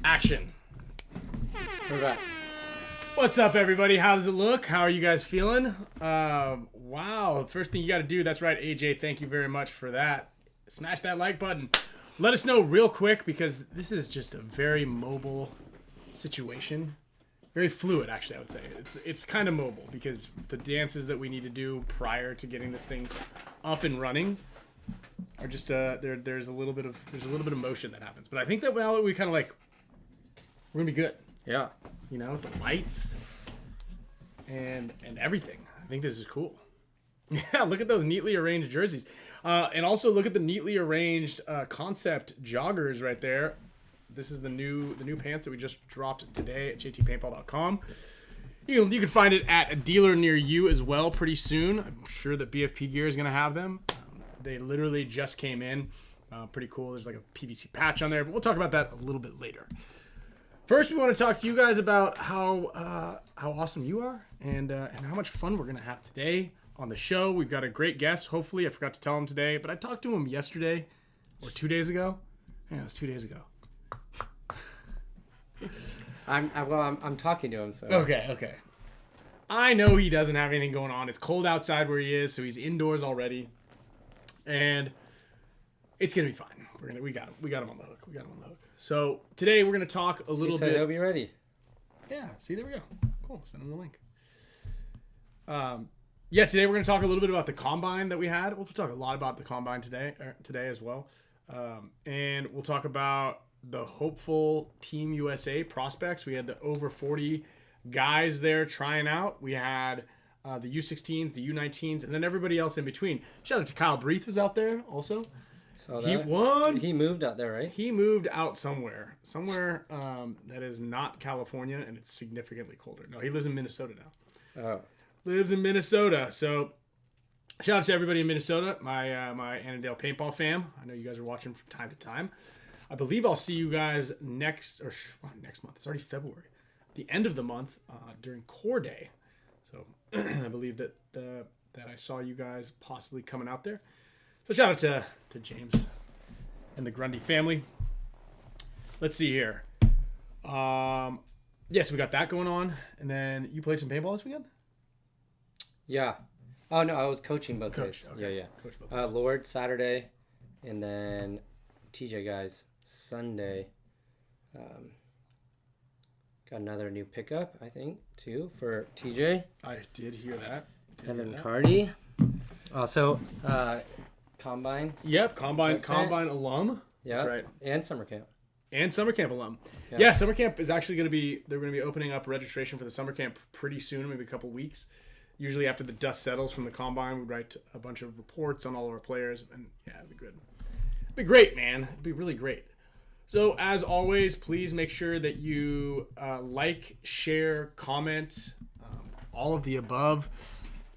Action. We're back. What's up, everybody? How does it look? How are you guys feeling? Wow. First thing you got to do, that's right, AJ, thank you very much for that. Smash that like button. Let us know real quick, because this is just a very mobile situation. Very fluid, actually, I would say. It's kind of mobile, because the dances that we need to do prior to getting this thing up and running are just there's a little bit of motion that happens. But I think that now we kind of like, we're gonna be good. Yeah. You know, the lights and everything. I think this is cool. Yeah, look at those neatly arranged jerseys. And also look at the neatly arranged concept joggers right there. This is the new pants that we just dropped today at jtpaintball.com. You can find it at a dealer near you as well pretty soon. I'm sure that BFP Gear is going to have them. They literally just came in. Pretty cool. There's like a PVC patch on there, but we'll talk about that a little bit later. First, we want to talk to you guys about how awesome you are and how much fun we're going to have today on the show. We've got a great guest. Hopefully, I forgot to tell him today, but I talked to him yesterday or 2 days ago. Yeah, it was 2 days ago. I'm talking to him, so. Okay. I know he doesn't have anything going on. It's cold outside where he is, so he's indoors already, and it's gonna be fine. We got him on the hook. So today we're gonna talk a little bit. He'll be ready. Yeah. See, there we go. Cool. Send him the link. Yeah. Today we're gonna talk a little bit about the combine that we had. We'll talk a lot about the combine today as well, and we'll talk about the hopeful Team USA prospects. We had the over 40 guys there trying out. We had the U16s, the U19s, and then everybody else in between. Shout out to Kyle Breath was out there also. He won. He moved out there, right? He moved out somewhere that is not California, and it's significantly colder. No, he lives in Minnesota now. Oh. Lives in Minnesota. So shout out to everybody in Minnesota, my Annandale Paintball fam. I know you guys are watching from time to time. I believe I'll see you guys next month. It's already February. The end of the month during Core Day. So I believe that I saw you guys possibly coming out there. So shout out to James and the Grundy family. Let's see here. Yes, we got that going on. And then you played some paintball this weekend? Yeah. Oh, no, I was coaching both days. Okay. Yeah. Coach both days. Lord Saturday, and then TJ guys Sunday. Got another new pickup, I think, too, for TJ. I did hear that. Evan Cardi. Also, Combine. Yep, Combine alum. Yeah. That's right. And summer camp. And summer camp alum. Yeah, summer camp is actually they're going to be opening up registration for the summer camp pretty soon, maybe a couple weeks. Usually after the dust settles from the Combine, we write a bunch of reports on all of our players, and yeah, it'd be good. It'd be great, man. It'd be really great. So as always, please make sure that you like, share, comment, all of the above.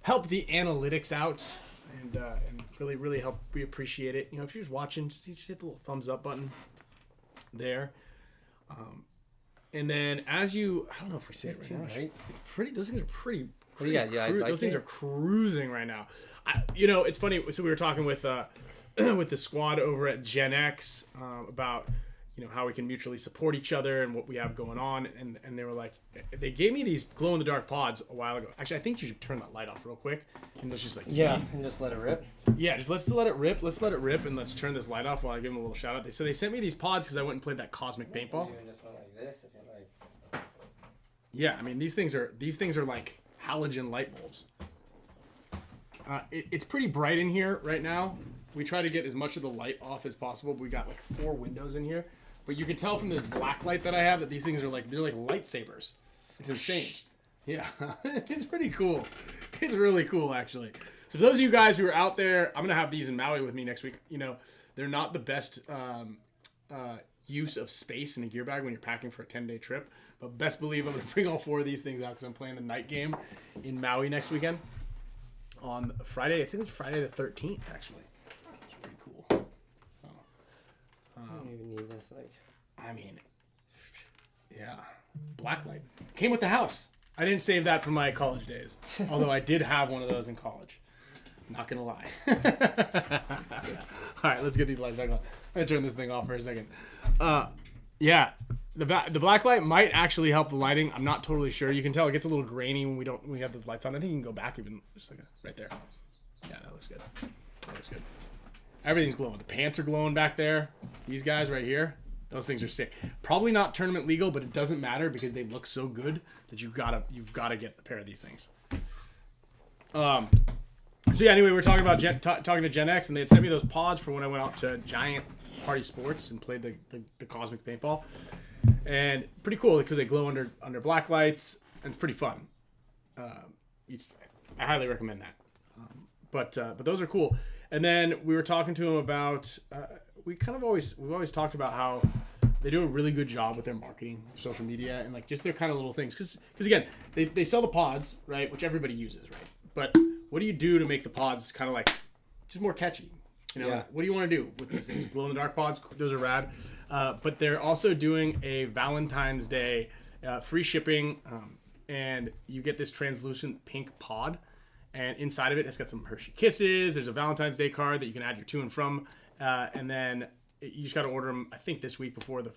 Help the analytics out, and really help. We appreciate it. You know, if you're just watching, just hit the little thumbs up button there. And then as you, I don't know if we say it right now. Right? It's pretty. Those things are pretty. Yeah. Those things are cruising right now. It's funny. So we were talking with the squad over at Gen X about how we can mutually support each other and what we have going on, and they were like, they gave me these glow in the dark pods a while ago. Actually, I think you should turn that light off real quick and let's just see. And just let it rip. Yeah, let's let it rip, and let's turn this light off while I give them a little shout out. So they sent me these pods because I went and played that cosmic paintball. Even just went like this, if you like. Yeah, I mean these things are like halogen light bulbs. It's pretty bright in here right now. We try to get as much of the light off as possible. But we got like 4 windows in here. But you can tell from this black light that I have that these things are they're like lightsabers. It's insane. Yeah, it's pretty cool. It's really cool, actually. So for those of you guys who are out there, I'm going to have these in Maui with me next week. They're not the best use of space in a gear bag when you're packing for a 10-day trip. But best believe I'm going to bring all 4 of these things out because I'm playing the night game in Maui next weekend on Friday. I think it's Friday the 13th, actually. It's pretty cool. I don't even need this, yeah. Blacklight. Came with the house. I didn't save that from my college days. Although I did have one of those in college. Not going to lie. All right, let's get these lights back on. I'm going to turn this thing off for a second. Yeah. The black light might actually help the lighting. I'm not totally sure. You can tell it gets a little grainy when we have those lights on. I think you can go back even just like right there. Yeah, that looks good. That looks good. Everything's glowing. The pants are glowing back there. These guys right here, those things are sick. Probably not tournament legal, but it doesn't matter because they look so good that you've gotta get a pair of these things. So yeah, anyway, we were talking about talking to Gen X, and they had sent me those pods for when I went out to Giant Party Sports and played the Cosmic Paintball, and pretty cool because they glow under black lights, and it's pretty fun. I highly recommend that. But those are cool. And then we were talking to him about we've always talked about how they do a really good job with their marketing, social media, and like just their kind of little things. Because again, they sell the pods, right, which everybody uses, right? But what do you do to make the pods kind of like just more catchy? You know, what do you want to do with these things? Glow in the dark pods, those are rad. But they're also doing a Valentine's Day free shipping, and you get this translucent pink pod. And inside of it, it's got some Hershey Kisses. There's a Valentine's Day card that you can add your to and from. And then you just got to order them, I think, this week before the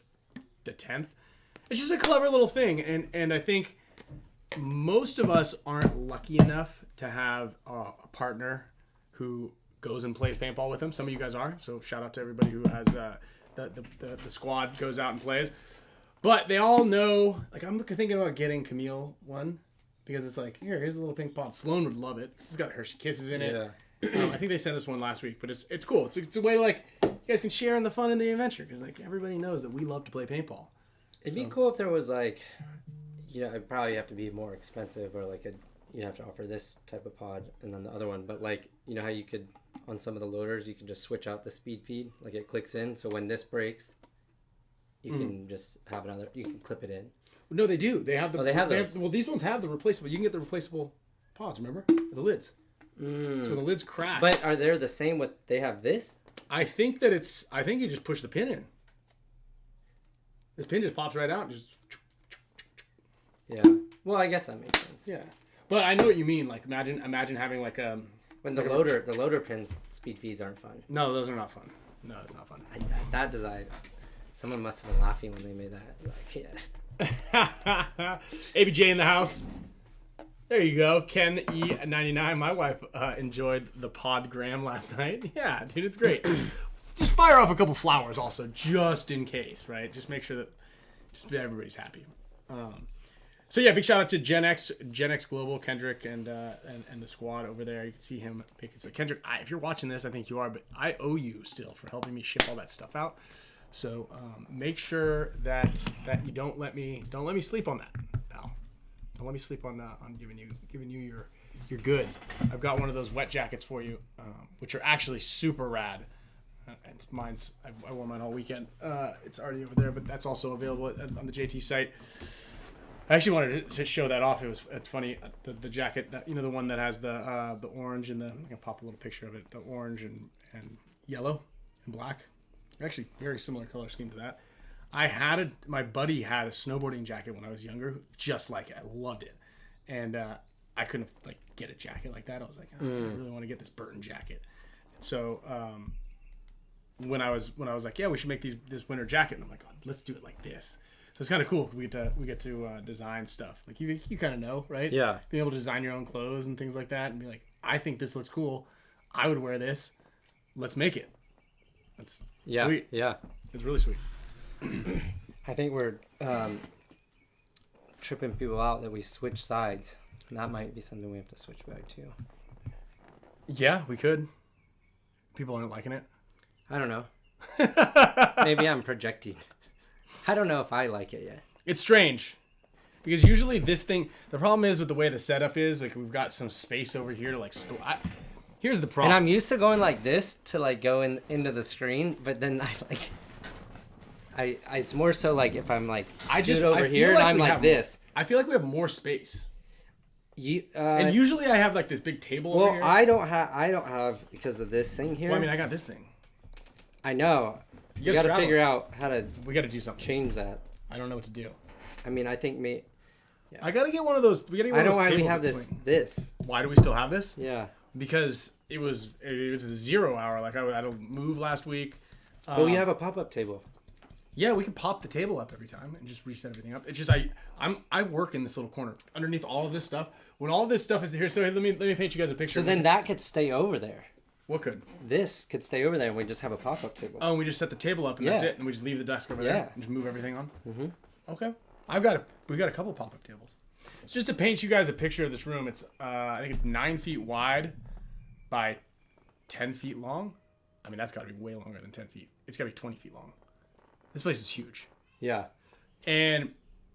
10th. It's just a clever little thing. And I think most of us aren't lucky enough to have a partner who goes and plays paintball with them. Some of you guys are. So shout out to everybody who has the squad goes out and plays. But they all know, like I'm thinking about getting Camille one. Because it's like, here's a little pink pod. Sloan would love it. It's got Hershey Kisses in it. Yeah. I think they sent us one last week, but it's cool. It's a way like you guys can share in the fun and the adventure because like everybody knows that we love to play paintball. It'd be cool if there was like, it'd probably have to be more expensive or like you'd have to offer this type of pod and then the other one. But like, how you could on some of the loaders you can just switch out the speed feed, like it clicks in. So when this breaks, you can just have another. You can clip it in. No, they do. They have the. Oh, they have those. Well, these ones have the replaceable. You can get the replaceable pods. Remember the lids. So when the lids crack. But are they the same? With they have this? I think that it's. I think you just push the pin in. This pin just pops right out. And just. Yeah. Well, I guess that makes sense. Yeah, but I know what you mean. Like imagine having like a. When the loader pins speed feeds aren't fun. No, those are not fun. No, it's not fun. That design. Someone must have been laughing when they made that. Like, yeah. ABJ in the house. There you go. Ken E99. My wife enjoyed the podgram last night. Yeah, dude, it's great. Just fire off a couple flowers also, just in case, right? Just make sure that everybody's happy. So yeah, big shout out to Gen X Global, Kendrick, and the squad over there. You can see him making so. Kendrick, if you're watching this, I think you are, but I owe you still for helping me ship all that stuff out. So make sure that you don't let me sleep on that, pal. Don't let me sleep on giving you your goods. I've got one of those wet jackets for you, which are actually super rad. And mine's I wore mine all weekend. It's already over there, but that's also available on the JT site. I actually wanted to show that off. It's funny the jacket that the one that has the orange and I'm gonna pop a little picture of it. The orange and yellow and black. Actually, very similar color scheme to that. My buddy had a snowboarding jacket when I was younger, just like it. I loved it, and I couldn't like get a jacket like that. I was like, I really want to get this Burton jacket. So when I was like, yeah, we should make this winter jacket, and I'm like, oh, let's do it like this. So it's kind of cool. We get to design stuff. Like you kind of know, right? Yeah. Being able to design your own clothes and things like that, and be like, I think this looks cool. I would wear this. Let's make it. That's sweet. Yeah. It's really sweet. I think we're tripping people out that we switch sides. And that might be something we have to switch back to. Yeah, we could. People aren't liking it. I don't know. Maybe I'm projecting. I don't know if I like it yet. It's strange. Because usually this thing, the problem is with the way the setup is, like we've got some space over here to like store. Here's the problem. And I'm used to going like this to like go into the screen, but then it's more so like if I'm like stood over here and I'm like this. I feel like we have more space. And usually I have like this big table over here. Well, I don't have because of this thing here. Well, I mean, I got this thing. I know. You got to figure out how to. We got to do something. Change that. I don't know what to do. I mean, I think Yeah. I got to get one of those. We got to get one of those tables. I don't know why we have this. Why do we still have this? Yeah. Because it was the 0 hour. Like I had to move last week. But we have a pop-up table. Yeah, we can pop the table up every time and just reset everything up. It's just I work in this little corner underneath all of this stuff. When all of this stuff is here, so let me paint you guys a picture. So then that could stay over there. What could? This could stay over there, and we just have a pop-up table. Oh, and we just set the table up, and that's it, and we just leave the desk over there and just move everything on. Mm-hmm. Okay, we got a couple pop-up tables. It's just to paint you guys a picture of this room. It's I think it's 9 feet wide by 10 feet long. I mean, that's got to be way longer than 10 feet. It's got to be 20 feet long. This place is huge. Yeah. And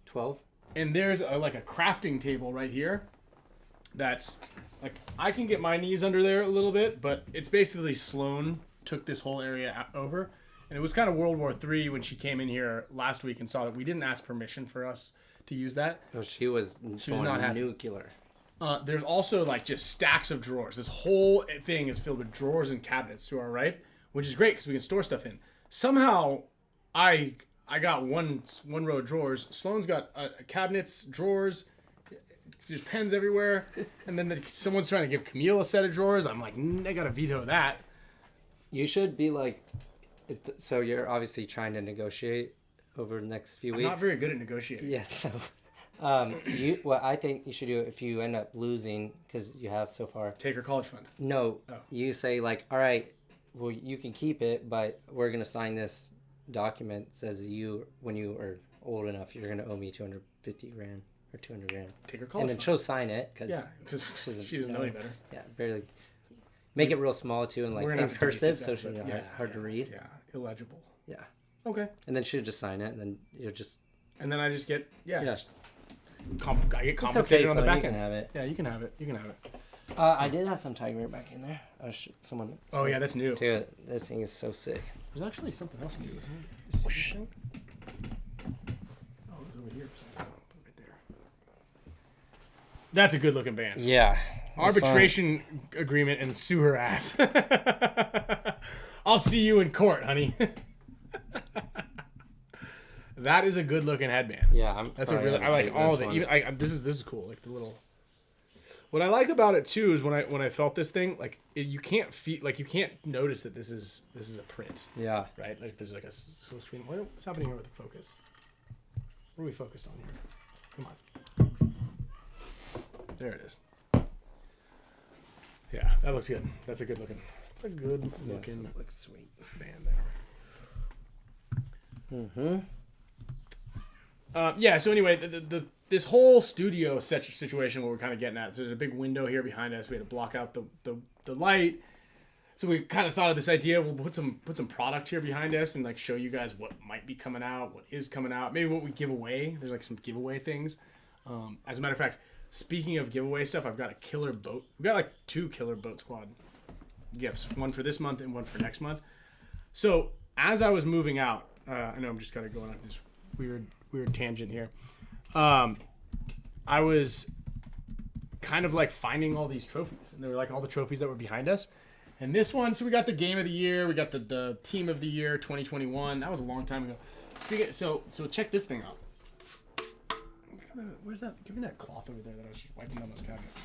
12. And there's like a crafting table right here. That's like, I can get my knees under there a little bit, but it's basically Sloan took this whole area over. And it was kind of World War III when she came in here last week and saw that we didn't ask permission for us to use that. Oh, she was not happy. Nuclear. There's also like just stacks of drawers. This whole thing is filled with drawers and cabinets to our right, which is great because we can store stuff in. Somehow, I got one row of drawers. Sloan's got cabinets, drawers. There's pens everywhere, and then someone's trying to give Camille a set of drawers. I'm like, I gotta veto that. You should be like, so you're obviously trying to negotiate over the next few weeks. I'm not very good at negotiating. Yes. What I think you should do if you end up losing, because you have so far. Take her college fund. No, you say like, all right, well you can keep it, but we're gonna sign this document that says that when you are old enough, you're gonna owe me $250,000 or $200,000. Take her college and then fund. she'll sign it because she doesn't know any better. Yeah, barely. Make it real small too, and like in cursive, so it's hard to read. Yeah, illegible. Yeah. Okay. And then she'll just sign it, and then you'll just. And then I just get I get it's compensated okay, on the back you end. can have it. Yeah, you can have it. You can have it. I did have some tiger back in there. Someone. Oh yeah, that's new. Dude, this thing is so sick. There's actually something else new, isn't it? See this thing? Oh, it's over here. Right there. That's a good looking band. Yeah. Arbitration agreement and sue her ass. I'll see you in court, honey. That is a good looking headband. Yeah, that's a really. I like all of it. Even this is cool. Like the little. What I like about it too is when I felt this thing, like you can't you can't notice that this is a print. Yeah. Right. Like there's like a screen. What's happening here with the focus? What are we focused on here? Come on. There it is. Yeah, that looks good. That's a good looking. It's a good looking. Looks sweet. Band there. Mm-hmm. Yeah. So anyway, this whole studio situation, what we're kind of getting at. So there's a big window here behind us. We had to block out the light. So we kind of thought of this idea. We'll put some product here behind us and like show you guys what might be coming out, what is coming out, maybe what we give away. There's like some giveaway things. As a matter of fact, speaking of giveaway stuff, I've got a killer boat. We've got like 2 killer boat squad gifts, one for this month and one for next month. So as I was moving out, I know I'm just kind of going on this weird tangent here. I was kind of like finding all these trophies, and they were like all the trophies that were behind us. And this one, so we got the game of the year, we got the team of the year 2021. That was a long time ago. So check this thing out. Where's that? Give me that cloth over there that I was just wiping down those cabinets.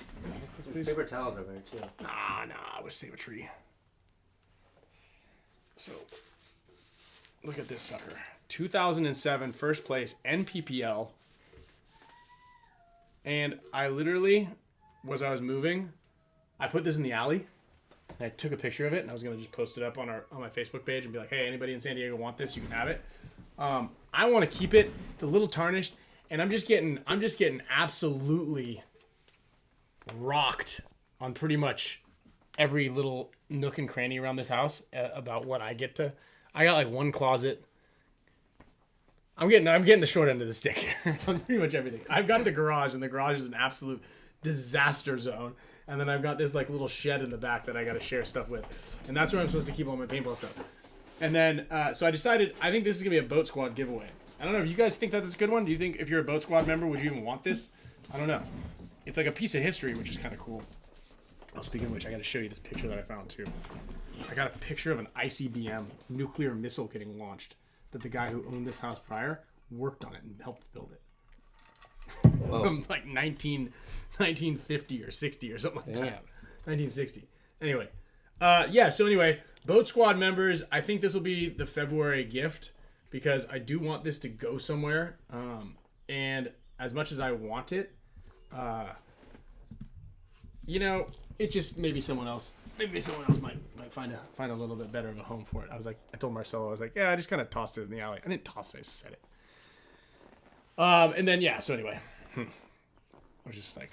Paper towels over there too. Nah, I wish save a tree. So, look at this sucker. 2007, first place, NPPL. And I literally, as I was moving, I put this in the alley. And I took a picture of it, and I was going to just post it up on my Facebook page and be like, hey, anybody in San Diego want this? You can have it. I want to keep it. It's a little tarnished. And I'm just getting absolutely rocked on pretty much every little nook and cranny around this house about what I get to. I got like one closet. I'm getting the short end of the stick here on pretty much everything. I've got the garage, and the garage is an absolute disaster zone. And then I've got this like little shed in the back that I got to share stuff with, and that's where I'm supposed to keep all my paintball stuff. And then so I decided I think this is gonna be a boat squad giveaway. I don't know if you guys think that this is a good one. Do you think if you're a boat squad member, would you even want this? I don't know. It's like a piece of history, which is kind of cool. Oh, speaking of which, I got to show you this picture that I found too. I got a picture of an ICBM nuclear missile getting launched that the guy who owned this house prior worked on it and helped build it. From like 1950 or 60 or something like that. 1960. Anyway. So anyway, boat squad members, I think this will be the February gift because I do want this to go somewhere. And as much as I want it, you know, it just maybe someone else might find a little bit better of a home for it. I told Marcelo, I was like, yeah, I just kind of tossed it in the alley. I didn't toss it, I just said it. And then so anyway, I was just like,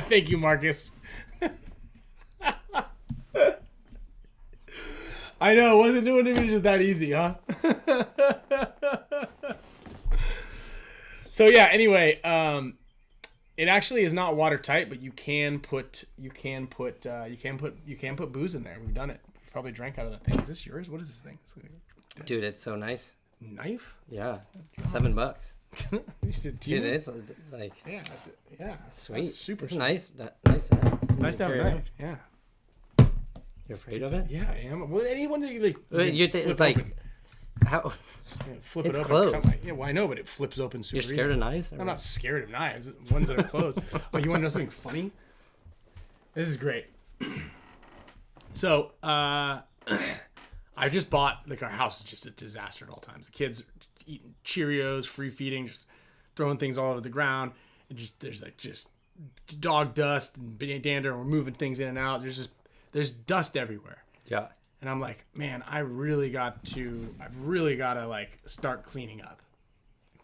thank you, Marcus. I know, it wasn't even just that easy, huh? So yeah, anyway, it actually is not watertight, but you can put booze in there. We've done it. We probably drank out of that thing. Is this yours? What is this thing? Dude, it's so nice. Knife? Yeah, $7. Dude, it's like yeah, sweet. That's super it's sweet. Nice to have. Nice to have a knife. Yeah. You're afraid of it? Yeah, I am. Well, anyone that you It's like open. how? Yeah, flip It's it open. closed. Yeah, well, I know, but it flips open super. You're scared of knives? I'm not scared of knives. Ones that are closed. Oh, you want to know something funny? This is great. So, I just bought, like, our house is just a disaster at all times. The kids are eating Cheerios, free feeding, just throwing things all over the ground. And there's dog dust and dander, and we're moving things in and out. There's dust everywhere. Yeah. And I'm like, man, I've really got to like start cleaning up.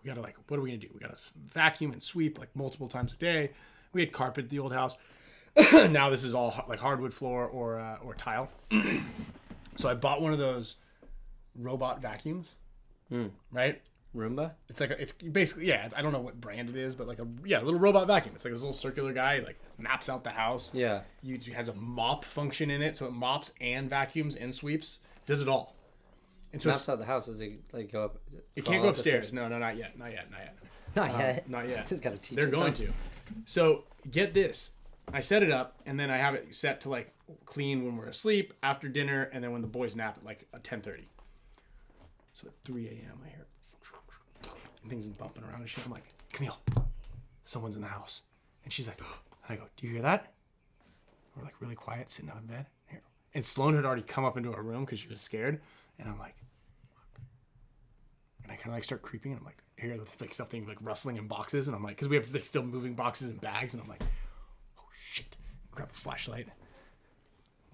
We got to like, what are we going to do? We got to vacuum and sweep like multiple times a day. We had carpet at the old house. Now this is all like hardwood floor or tile. So I bought one of those robot vacuums, right? Roomba? It's basically, yeah, I don't know what brand it is, but like a little robot vacuum. It's like this little circular guy, like maps out the house. Yeah. It has a mop function in it, so it mops and vacuums and sweeps. Does it all. And so Maps out the house. Does it like go up? It can't go upstairs. No, not yet. Not yet. Not yet. Just gotta teach. They're going to. So get this. I set it up, and then I have it set to like clean when we're asleep, after dinner, and then when the boys nap at like 10:30. So at 3 a.m. I hear and things bumping around and shit. I'm like, Camille, someone's in the house. And she's like, oh. And I go, do you hear that? We're like really quiet, sitting up in bed. Here. And Sloan had already come up into her room because she was scared. And I'm like, fuck. And I kind of like start creeping. And I'm like, I hear like something like rustling in boxes. And I'm like, because we have like still moving boxes and bags. And I'm like, oh shit. Grab a flashlight.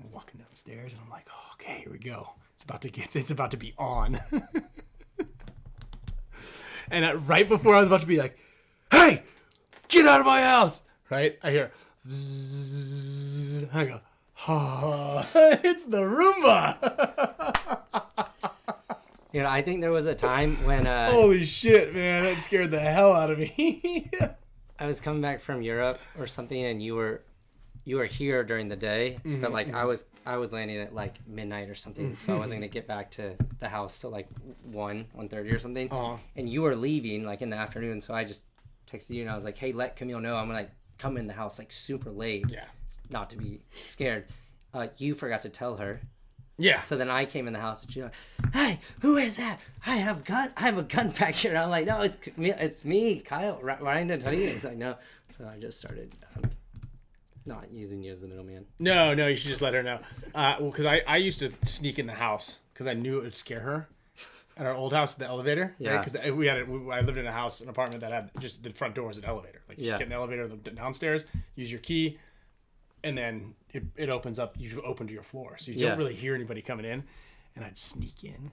I'm walking downstairs. And I'm like, oh, okay, here we go. It's about to be on. And right before I was about to be like, hey, get out of my house, right? I hear, zzz, I go, oh, it's the Roomba. You know, I think there was a time when... holy shit, man, that scared the hell out of me. I was coming back from Europe or something, and you were here during the day, but like I was landing at like midnight or something, so I wasn't gonna get back to the house till like 1:30 or something. And you were leaving like in the afternoon, so I just texted you and I was like, hey, let Camille know I'm gonna come in the house like super late. Yeah. Not to be scared. You forgot to tell her. Yeah. So then I came in the house and she's like, hey, who is that? I have a gun back here. And I'm like, no, it's me, Kyle. Ryan didn't tell you. He's like, no. So I just started not using you as the middleman. No, you should just let her know. Well, because I used to sneak in the house because I knew it would scare her. At our old house, the elevator. Yeah. Because I lived in an apartment that had just the front door was an elevator. Like you just get in the elevator downstairs, use your key, and then it opens up. You open to your floor, so you don't really hear anybody coming in. And I'd sneak in,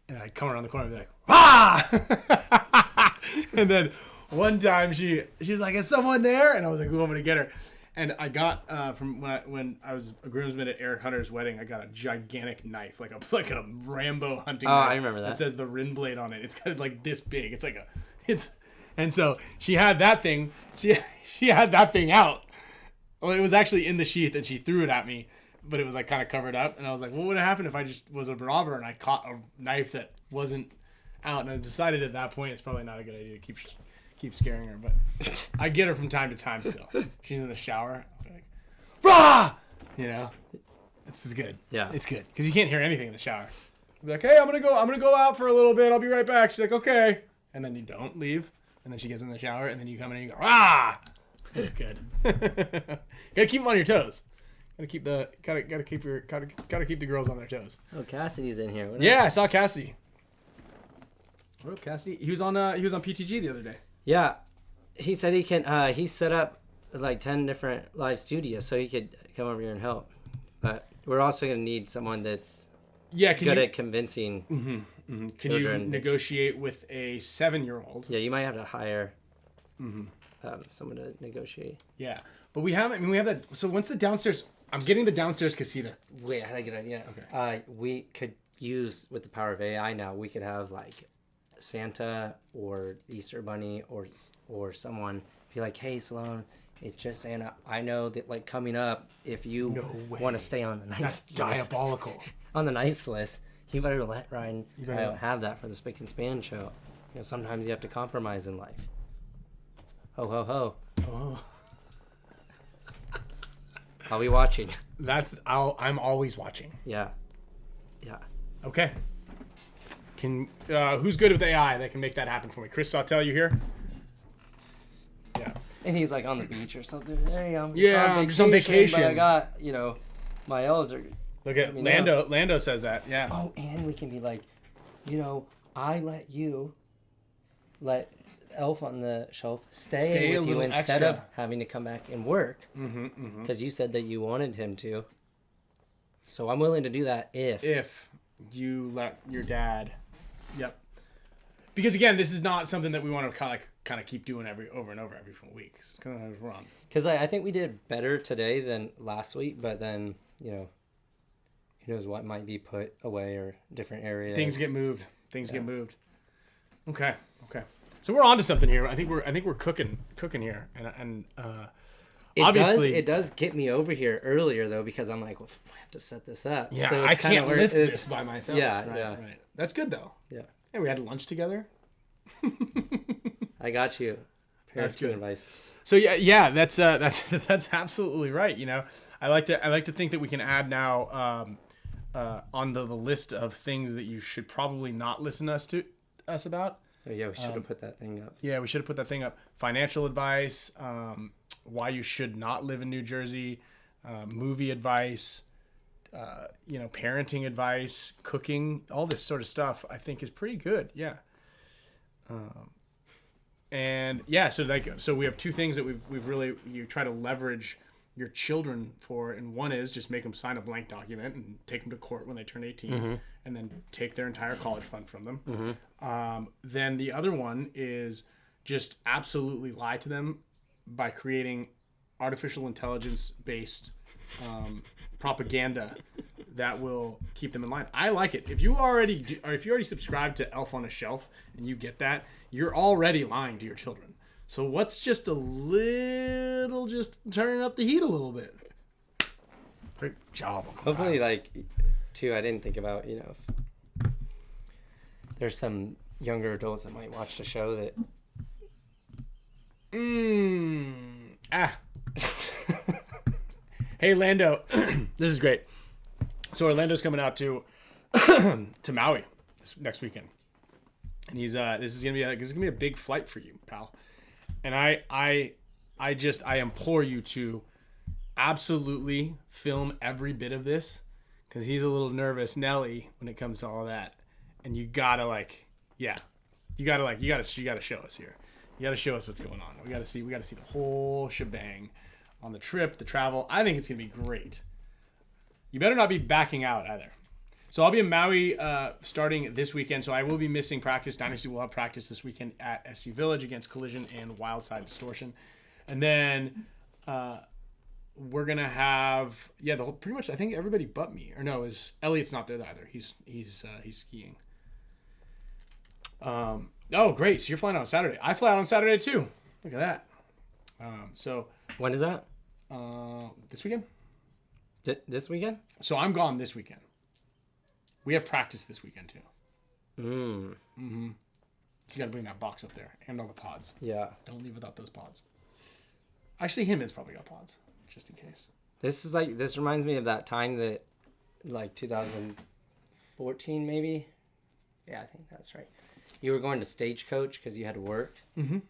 and I'd come around the corner and be like, ah! And then one time she's like, is someone there? And I was like, ooh, I'm gonna get her. And I got from when I was a groomsman at Eric Hunter's wedding, I got a gigantic knife, like a Rambo hunting knife. I remember that. That says the Rin blade on it. It's kind of like this big. And so she had that thing. She had that thing out. Well, it was actually in the sheath, and she threw it at me, but it was like kind of covered up. And I was like, what would have happened if I just was a robber and I caught a knife that wasn't out? And I decided at that point it's probably not a good idea to keep scaring her, but I get her from time to time still. She's in the shower. I'll be like, rah! You know, it's good. Yeah, it's good because you can't hear anything in the shower. I'll be like, hey, I'm gonna go out for a little bit. I'll be right back. She's like, okay, and then you don't leave, and then she gets in the shower, and then you come in and you go, rah! It's good. Gotta keep them on your toes. Gotta keep the girls on their toes. Oh, Cassidy's in here. What Yeah, I saw Cassidy. What up, Cassidy? He was on PTG the other day. Yeah, he said he can. He set up like 10 different live studios, so he could come over here and help. But we're also gonna need someone that's good at convincing. Can you negotiate with a 7-year-old? Yeah, you might have to hire someone to negotiate. Yeah, but we have that. So once the downstairs, I'm getting the downstairs casita. Wait, I had a good idea. Okay. We could use, with the power of AI now, we could have like Santa or Easter Bunny or someone be like, hey, Sloan, it's just Santa. I know that like coming up, if you want to stay on the nice list, diabolical. On the nice list, you better let Ryan have that for the Spick and Span show. You know, sometimes you have to compromise in life. Ho, ho, ho. Oh. I'll be watching. I'm always watching. Yeah. Yeah. Okay. Who's good with AI that can make that happen for me? Chris Sautel, you here? Yeah. And he's like on the beach or something. Hey, I'm just on vacation. But I got, my L's are... Look at Lando. Lando says that. Yeah. Oh, and we can be like, I let Elf on the Shelf stay with you instead of having to come back and work. Because you said that you wanted him to. So I'm willing to do that if you let your dad. Yep. Because again, this is not something that we want to kind of keep doing over and over every week. It's kind of wrong. Because I think we did better today than last week, but then who knows what might be put away or different areas. Things get moved. Get moved. Okay. So we're on to something here. I think we're cooking here, and obviously it does get me over here earlier though, because I'm like, well, I have to set this up. Yeah, so I can't lift this by myself. Yeah, right. That's good though. Yeah. Hey, we had lunch together. I got you. Parenting advice. So yeah, that's absolutely right. I like to think that we can add now on the list of things that you should probably not listen to us about. Oh, yeah, we should have put that thing up. Yeah, we should have put that thing up. Financial advice, why you should not live in New Jersey, movie advice, parenting advice, cooking, all this sort of stuff. I think is pretty good. Yeah. So we have two things that you try to leverage your children for, and one is just make them sign a blank document and take them to court when they turn 18, and then take their entire college fund from them. Then the other one is just absolutely lie to them by creating artificial intelligence based propaganda that will keep them in line. I like it. If you already subscribe to Elf on a Shelf and you get that, you're already lying to your children. So what's just turning up the heat a little bit? Great job. Hopefully, too, I didn't think about, if there's some younger adults that might watch the show that... Hey, Lando. This is great. So Orlando's coming out to Maui next weekend. And he's this is gonna be a big flight for you, pal. And I implore you to absolutely film every bit of this, because he's a little nervous Nelly when it comes to all that. And you gotta show us here. You gotta show us what's going on. We gotta see the whole shebang on the trip, the travel. I think it's gonna be great. You better not be backing out either. So I'll be in Maui starting this weekend. So I will be missing practice. Dynasty will have practice this weekend at SC Village against Collision and Wildside Distortion. And then we're going to have, pretty much, I think everybody but me. Or no, Elliot's not there either. He's skiing. Oh, great. So you're flying out on Saturday. I fly out on Saturday too. Look at that. So when is that? This weekend? This weekend? So I'm gone this weekend. We have practice this weekend too. You got to bring that box up there and all the pods. Yeah. Don't leave without those pods. Actually, Himon's probably got pods, just in case. This reminds me of that time that, 2014 maybe. Yeah, I think that's right. You were going to Stagecoach because you had to work at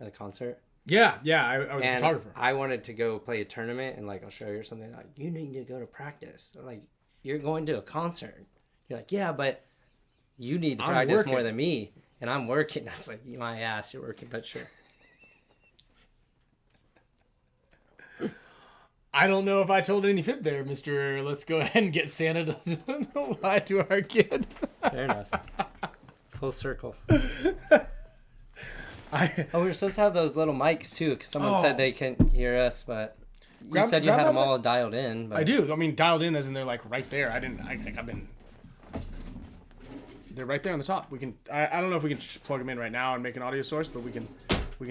a concert. Yeah, I was a And photographer. I wanted to go play a tournament, and like I'll show you or something. Like, you need to go to practice. Like, you're going to a concert. You're like, yeah, but you need to I'm practice working. more than me, and I'm working. I was like, my ass, you're working, but sure. I don't know if I told any fib there, Mister. Let's go ahead and get Santa to lie to our kid. Fair enough. Full circle. I Oh, we were supposed to have those little mics too, because someone said they couldn't hear us, but you Grab- said you grab had them that- all dialed in. But... I do. I mean, dialed in as in they're like right there. I think I've been. They're right there on the top. We can. I don't know if we can just plug them in right now and make an audio source, but we can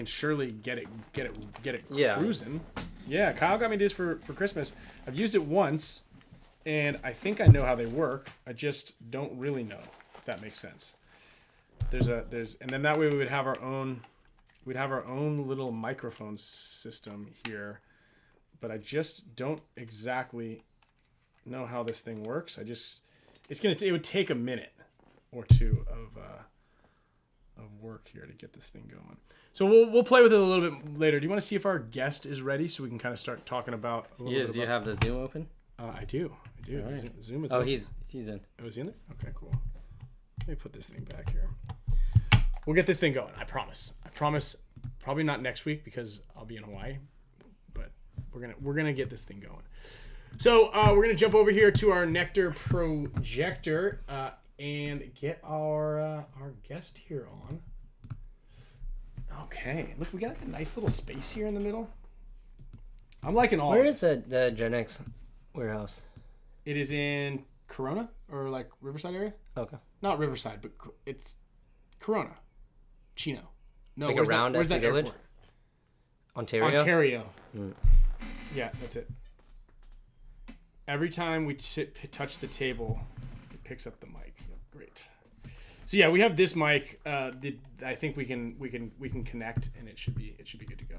surely get it Yeah. cruising. Yeah, Kyle got me this for Christmas. I've used it once, and I think I know how they work. I just don't really know if that makes sense. And then that way we would have our own. We'd have our own little microphone system here, but I just don't exactly know how this thing works. It would take a minute or two of work here to get this thing going. So we'll play with it a little bit later. Do you want to see if our guest is ready so we can kind of start talking about? Do you have the Zoom open? I do. Right. Zoom is. Oh, open. he's in. Oh, is he in there? Okay, cool. Let me put this thing back here. We'll get this thing going. I promise. Probably not next week because I'll be in Hawaii, but we're gonna get this thing going. So we're gonna jump over here to our NECTR projector and get our guest here on. Okay, look, we got like a nice little space here in the middle. I'm liking all. Where of is this. the Gen X warehouse? It is in Corona or like Riverside area. Okay. Not Riverside, but it's Corona, Chino. No, Like where's around that, where's SC that Village? airport? Ontario? Yeah, that's it. Every time we touch the table, it picks up the mic. Yep, great. So yeah, we have this mic. I think we can connect, and it should be good to go.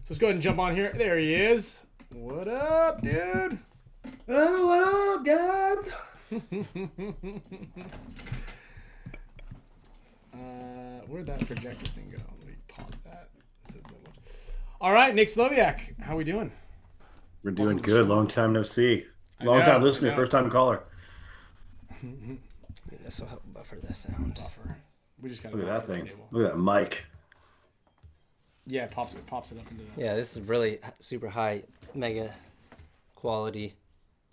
So let's go ahead and jump on here. There he is. What up, dude? Oh, what up, guys? Where'd that projector thing go? Let me pause that. It says that one. All right, Nick SLOWIAK, how we doing? We're doing good. Long time no see. Long time listener, first time caller. This will help buffer the sound. Buffer. We just got Look at that thing. Look at that mic. Yeah, it pops it up into the. Yeah, this is really super high, mega quality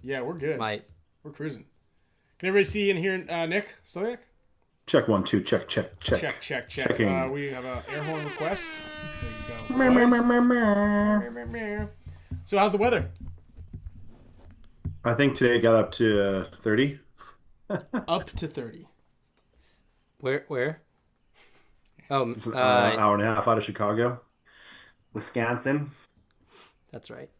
Yeah, we're good. mic. We're cruising. Can everybody see and hear Nick SLOWIAK? Check 1 2. Check. Check. Checking. We have an air horn request. There Meow, you meow, go. meow, meow, meow. So how's the weather? I think today got up to 30. Up to 30. Where? Oh, It's an hour and a half out of Chicago, Wisconsin. that's right.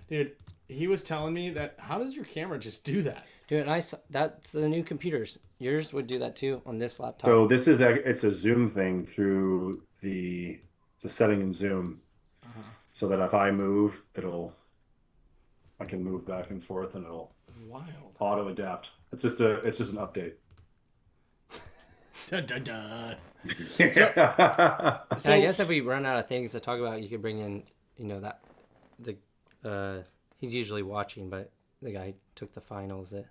Dude, he was telling me that, how does your camera just do that? Dude, and I saw that's the new computers. Yours would do that too on this laptop. So this is it's a Zoom thing through it's a setting in Zoom, so that if I move, I can move back and forth and it'll Wild. auto adapt. It's just an update. Dun, dun, dun. And I guess if we run out of things to talk about, you could bring in, he's usually watching, but the guy who took the finals at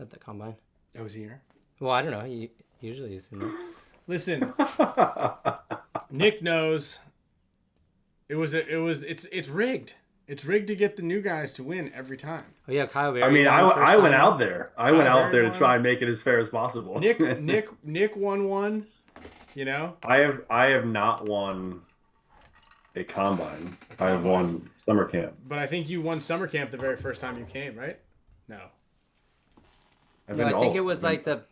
the Combine. Oh, is he here? Well, I don't know. He usually is in there. Listen, Nick knows it's rigged. It's rigged to get the new guys to win every time. Oh yeah, Kyle Berry. I mean, I went out there. I went out there to Berry try and make it as fair as possible. Nick won one. You know, I have not won a combine. I have won summer camp. but I think you won summer camp the very first time you came, right? No. No, I think it was like the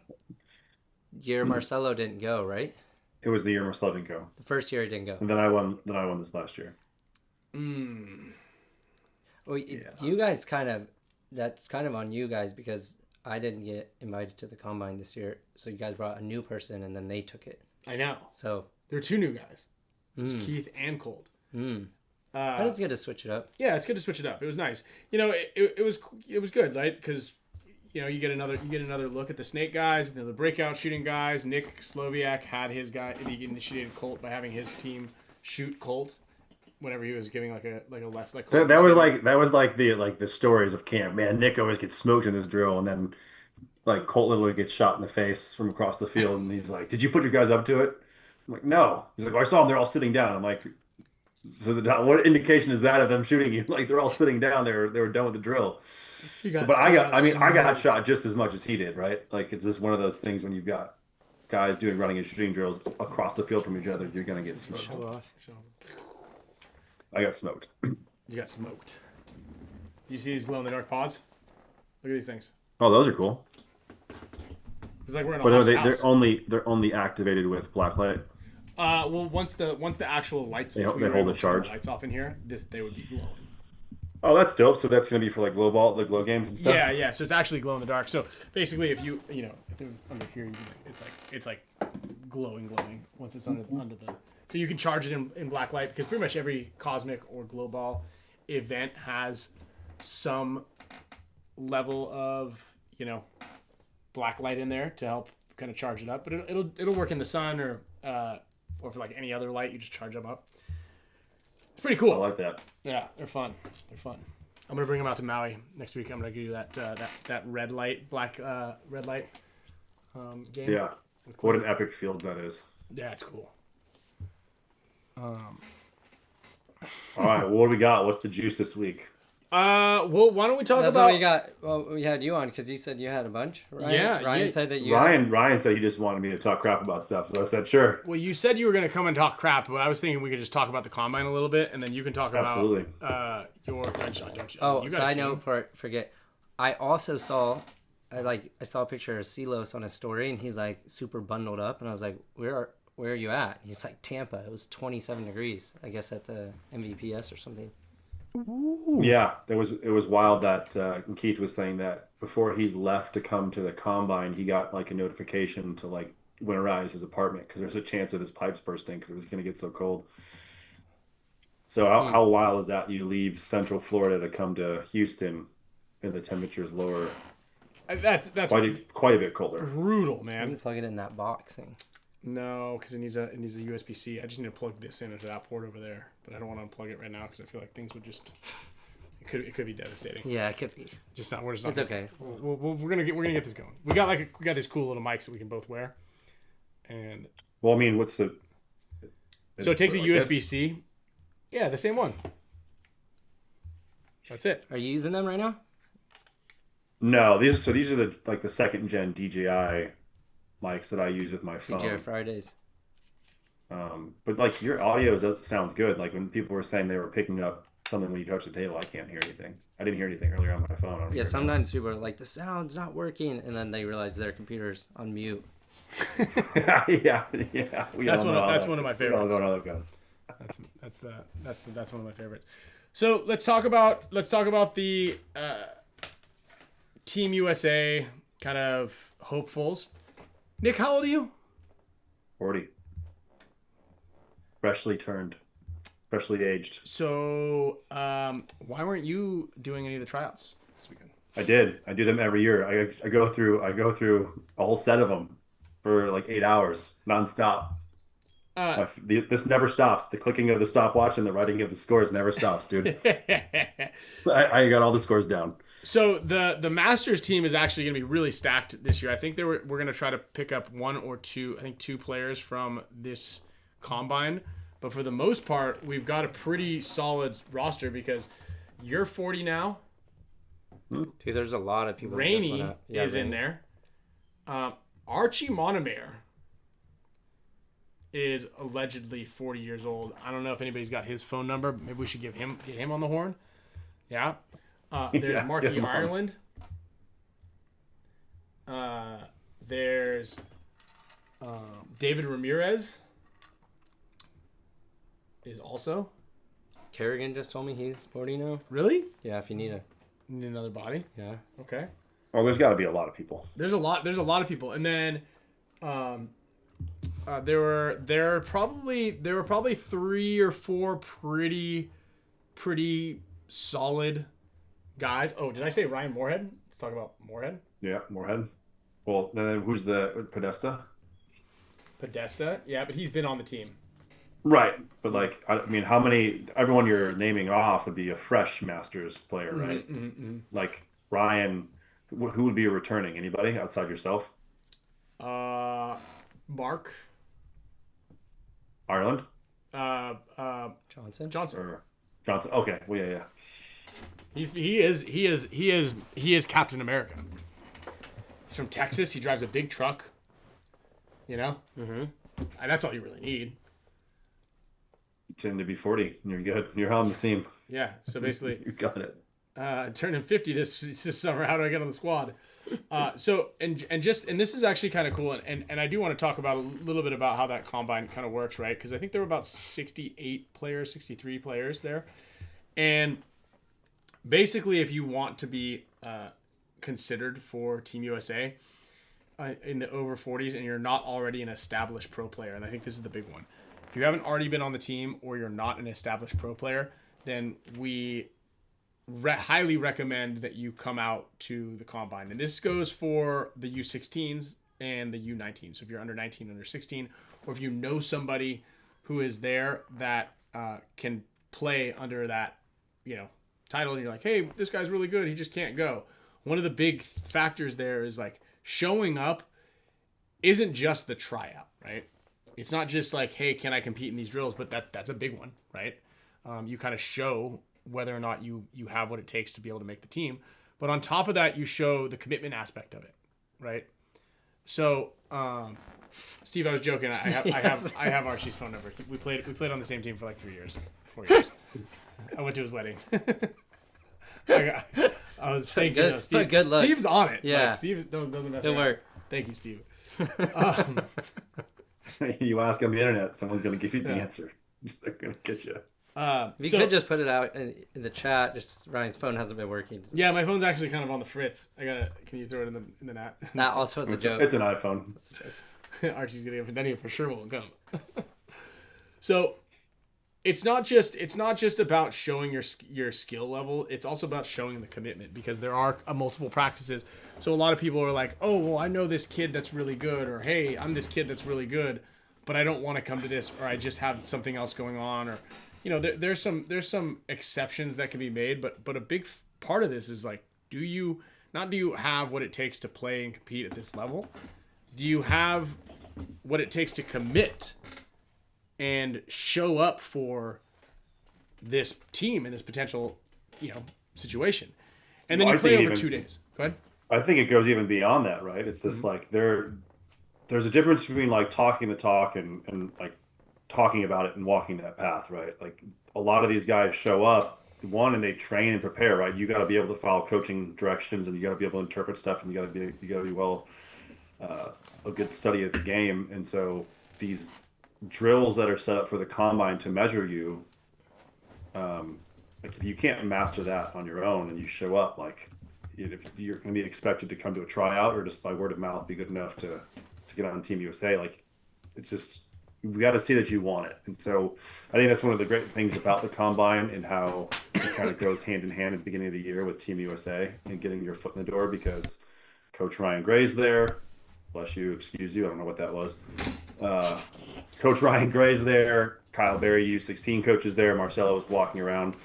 year Marcelo didn't go, right? It was the year Marcelo didn't go, The first year he didn't go. and then I won. Then I won this last year. Well, you guys that's kind of on you guys because I didn't get invited to the Combine this year. So you guys brought a new person and then they took it. I know. So. There are two new guys. There's Keith and Cold. But it's good to switch it up. Yeah, it's good to switch it up. It was nice. It was good, right? Because you get another look at the Snake guys, the breakout shooting guys. Nick SLOWIAK had his guy. He initiated Colt by having his team shoot Colt whenever he was giving like a less like That was like the stories of camp. Man, Nick always gets smoked in this drill, and then like Colt literally gets shot in the face from across the field, and he's like, "Did you put your guys up to it?" I'm like, "No." He's like, well, "I saw them. They're all sitting down." I'm like, "So what indication is that of them shooting you? Like they're all sitting down. They were done with the drill." But I got shot just as much as he did, right? Like it's just one of those things when you've got guys doing running and shooting drills across the field from each other, you're gonna get smoked. Show off. I got smoked. You got smoked. You see these glow in the dark pods? Look at these things. Oh, those are cool. It's like we're in a But house. they're only activated with black light. Well, once the actual lights They if we hold were able the to turn charge. lights off in here, they would be glowing. Oh, that's dope. So that's gonna be for like the glow games and stuff. Yeah. So it's actually glow in the dark. So basically, if you if it was under here, it's like glowing once it's under the. So you can charge it in black light because pretty much every cosmic or glow ball event has some level of black light in there to help kind of charge it up. But it'll work in the sun or for like any other light. You just charge them up. It's pretty cool. I like that. Yeah, they're fun. I'm gonna bring them out to Maui next week. I'm gonna give you that red light, black red light game. Yeah. What an epic field that is. Yeah, it's cool. All right, what do we got? What's the juice this week? Well, why don't we talk That's about? what we got. Well, we had you on because you said you had a bunch, right? Yeah, Ryan said that you. Ryan said he just wanted me to talk crap about stuff, so I said sure. Well, you said you were gonna come and talk crap, but I was thinking we could just talk about the combine a little bit, and then you can talk Absolutely. about your headshot. Don't you? Oh, you so I know forget. I also saw, I saw a picture of Silos on his story, and he's like super bundled up, and I was like, where are you at? He's like Tampa. It was 27 degrees, I guess, at the MVPS or something. Ooh. Yeah, it was wild that Keith was saying that before he left to come to the combine, he got like a notification to like winterize his apartment because there's a chance of his pipes bursting because it was going to get so cold. So how wild is that? You leave Central Florida to come to Houston, and the temperature is lower. That's quite a bit colder. Brutal, man. You plug it in that box thing. No, because it needs a USB-C. I just need to plug this into that port over there, but I don't want to unplug it right now because I feel like things would just it could be devastating. Yeah, it could be. Just not. We're just not. It's okay. We're gonna get this going. We got these cool little mics that we can both wear, and well, I mean, what's the? So it takes a USB-C. Yeah, the same one. That's it. Are you using them right now? No, these are the second gen DJI mics that I use with my phone. DJI Fridays. But like your audio sounds good. Like when people were saying they were picking up something when you touch the table, I can't hear anything. I didn't hear anything earlier on my phone. Yeah, sometimes people are like, the sound's not working, and then they realize their computer's on mute. yeah. That's one of my favorites. I don't know how that goes. That's one of my favorites. So let's talk about the Team USA kind of hopefuls. Nick, how old are you? 40. Freshly aged. So why weren't you doing any of the tryouts this weekend? I did. I do them every year. I go through a whole set of them for like 8 hours nonstop. This never stops. The clicking of the stopwatch and the writing of the scores never stops, dude. I got all the scores down. So the Masters team is actually going to be really stacked this year. I think we're going to try to pick up one or two, I think 2 players from this combine. But for the most part, we've got a pretty solid roster because you're 40 now. Dude, there's a lot of people. Rainey is in there. Archie Monomer is allegedly 40 years old. I don't know if anybody's got his phone number. Maybe we should get him on the horn. Yeah. There's Marky Ireland. There's David Ramirez is also. Kerrigan just told me he's 40 now. Really? Yeah, if you need another body. Yeah. Okay. Oh, there's got to be a lot of people. There's a lot of people, and then there were probably 3 or 4 pretty solid guys. Oh, did I say Ryan Moorhead? Let's talk about Moorhead. Yeah, Moorhead. Well, then who's the Podesta? Podesta, yeah, but he's been on the team. Right. But like, I mean, how many? Everyone you're naming off would be a fresh Masters player, right? Like Ryan, who would be returning? Anybody outside yourself? Uh, Mark, Ireland uh, uh, Johnson. Johnson. or Johnson? Okay. Well, yeah, yeah. He is Captain America. He's from Texas. He drives a big truck. You know, and that's all you really need. Tend to be 40, and you're good. You're on the team. Yeah. So basically, You got it. turning 50 this summer. How do I get on the squad? So and this is actually kind of cool, and I do want to talk about a little bit about how that combine kind of works, right? Because I think there were about 68 players, 63 players there, and basically, if you want to be considered for Team USA in the over 40s, and you're not already an established pro player, and I think this is the big one. If you haven't already been on the team or you're not an established pro player, then we highly recommend that you come out to the combine. And this goes for the U16s and the U19s. So if you're under 19, under 16, or if you know somebody who is there that can play under that, title, and you're like, hey, this guy's really good, he just can't go. One of the big factors there is like showing up isn't just the tryout, right? It's not just like, hey, can I compete in these drills? But that's a big one, right? You kind of show whether or not you have what it takes to be able to make the team. But on top of that, you show the commitment aspect of it, right? So, Steve, I was joking. I have Archie's phone number. We played on the same team for like 4 years. I went to his wedding. I was thinking, good, Steve, good luck. Steve's on it. Yeah. Like, Steve doesn't mess Don't around. worry. Thank you, Steve. You ask on the internet, someone's going to give you the answer. They're going to get you. You could just put it out in the chat. Just Ryan's phone hasn't been working. Yeah, my phone's actually kind of on the fritz. Can you throw it in the net? That also is a joke. It's an iPhone. That's a joke. Archie's gonna get, then he for sure won't come. So it's not just about showing your skill level. It's also about showing the commitment, because there are multiple practices. So a lot of people are like, oh, well, I know this kid that's really good, or hey, I'm this kid that's really good, but I don't want to come to this, or I just have something else going on, or there's some exceptions that can be made, but a big part of this is like, do you have what it takes to play and compete at this level? Do you have what it takes to commit and show up for this team in this potential, situation? And then you play over 2 days. Go ahead. I think it goes even beyond that, right? It's just like there's a difference between like talking the talk and like talking about it and walking that path, right? Like a lot of these guys show up, and they train and prepare, right? You got to be able to follow coaching directions, and you got to be able to interpret stuff, and you got to be well a good study of the game. And so these drills that are set up for the combine to measure you, like if you can't master that on your own and you show up, like if you're going to be expected to come to a tryout or just by word of mouth be good enough to get on Team USA, like it's just, we got to see that you want it. And so I think that's one of the great things about the combine, and how it kind of goes hand in hand at the beginning of the year with Team USA and getting your foot in the door, because Coach Ryan Gray's there. Bless you, excuse you, I don't know what that was. Coach Ryan Gray's there. Kyle Berry, U16 coach, is there. Marcelo is walking around,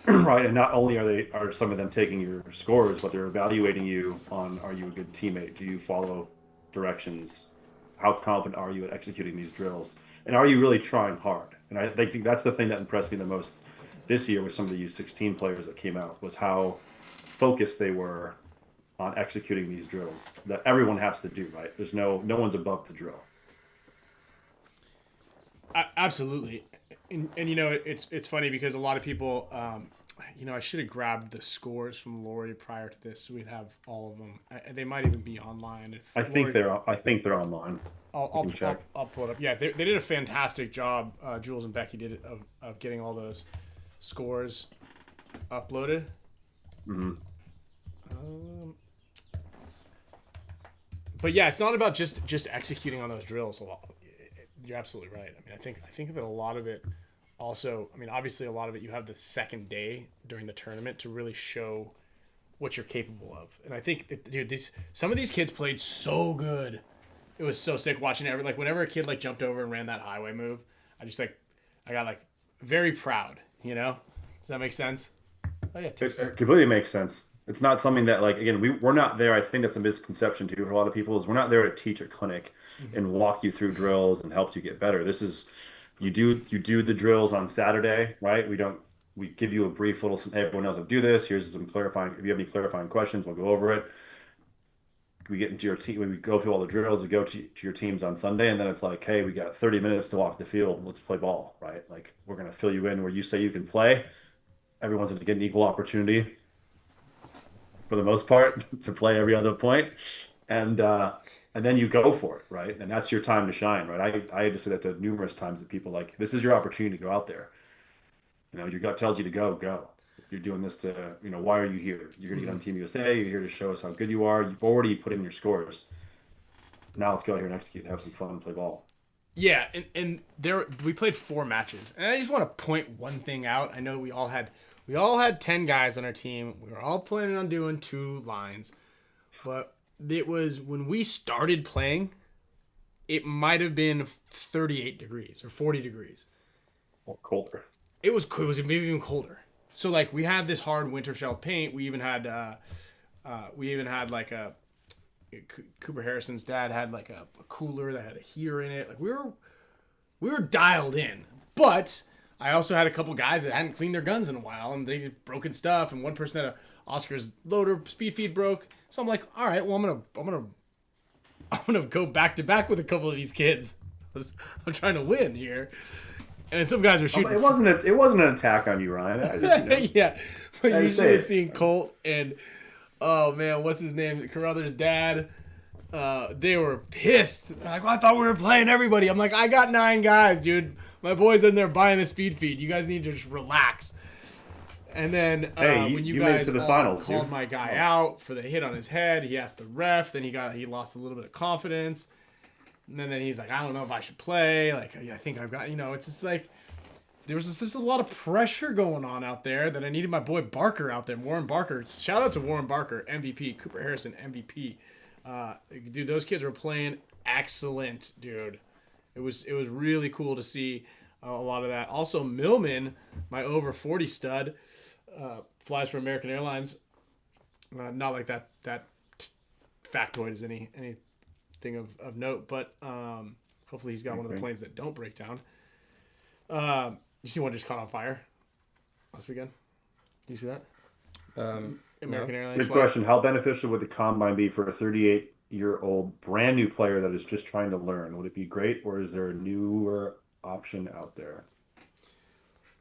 right? And not only are some of them taking your scores, but they're evaluating you on, are you a good teammate? Do you follow directions? How confident are you at executing these drills? And are you really trying hard? And I think that's the thing that impressed me the most this year with some of the U16 players that came out, was how focused they were on executing these drills that everyone has to do, right? There's no one's above the drill. Absolutely. And it's funny because a lot of people, I should have grabbed the scores from Lori prior to this, so we'd have all of them. They might even be online. I think they're online. I'll check. I'll pull it up. Yeah, they did a fantastic job. Jules and Becky did it of getting all those scores uploaded. Mm-hmm. But yeah, it's not about just executing on those drills. You're absolutely right. I mean, I think that a lot of it also, obviously a lot of it you have the second day during the tournament to really show what you're capable of. And I think that, dude, some of these kids played so good. It was so sick watching whenever a kid jumped over and ran that highway move. I just I got like very proud, you know? Does that make sense? Oh yeah, It Texas. completely makes sense. It's not something that like again we're not there. I think that's a misconception too for a lot of people is we're not there to teach a clinic and walk you through drills and help you get better. This is you do the drills on Saturday, right? We give you a brief little hey, everyone knows how to do this. Here's some clarifying. If you have any clarifying questions, we'll go over it. We get into your team, we go through all the drills, we go to your teams on Sunday, and then it's like, hey, we got 30 minutes to walk the field. Let's play ball, right? Like we're gonna fill you in where you say you can play. Everyone's gonna get an equal opportunity for the most part to play every other point, and then you go for it, right? And that's your time to shine, right? I had to say that to numerous times that people like this is your opportunity to go out there. You know, your gut tells you to go. You're doing this to, why are you here? You're going to get on Team USA. You're here to show us how good you are. You've already put in your scores. Now let's go out here and execute, have some fun, and play ball. Yeah, and we played 4 matches. And I just want to point one thing out. I know we all had 10 guys on our team. We were all planning on doing 2 lines. But it was when we started playing, it might have been 38 degrees or 40 degrees. Or colder. It was maybe even colder. So like we had this hard winter shell paint. We even had like a Cooper Harrison's dad had like a cooler that had a heater in it. Like we were dialed in. But I also had a couple guys that hadn't cleaned their guns in a while and they had broken stuff. And one person had a Oscar's loader speed feed broke. So I'm like, all right, well I'm gonna go back to back with a couple of these kids. I'm trying to win here. And some guys were shooting. It wasn't an attack on you, Ryan. I just, yeah, but usually seeing Colt and oh man, what's his name? Carruthers' dad. They were pissed. They're like, well, I thought we were playing everybody. I'm like, I got 9 guys, dude. My boys in there buying the speed feed. You guys need to just relax. And then when you made it guys to the finals, called dude. my guy out for the hit on his head, he asked the ref. Then he lost a little bit of confidence. And then he's like, I don't know if I should play. Like, I think I've got, it's just like, there's a lot of pressure going on out there that I needed my boy Barker out there. Warren Barker. Shout out to Warren Barker, MVP. Cooper Harrison, MVP. Dude, those kids were playing excellent, dude. It was really cool to see a lot of that. Also, Millman, my over 40 stud, flies for American Airlines. Not like that factoid is anything of note, but hopefully he's got one of the planes that don't break down. You see one just caught on fire last weekend? Do you see that? American Airlines. Good question. How beneficial would the combine be for a 38-year-old brand new player that is just trying to learn? Would it be great, or is there a newer option out there?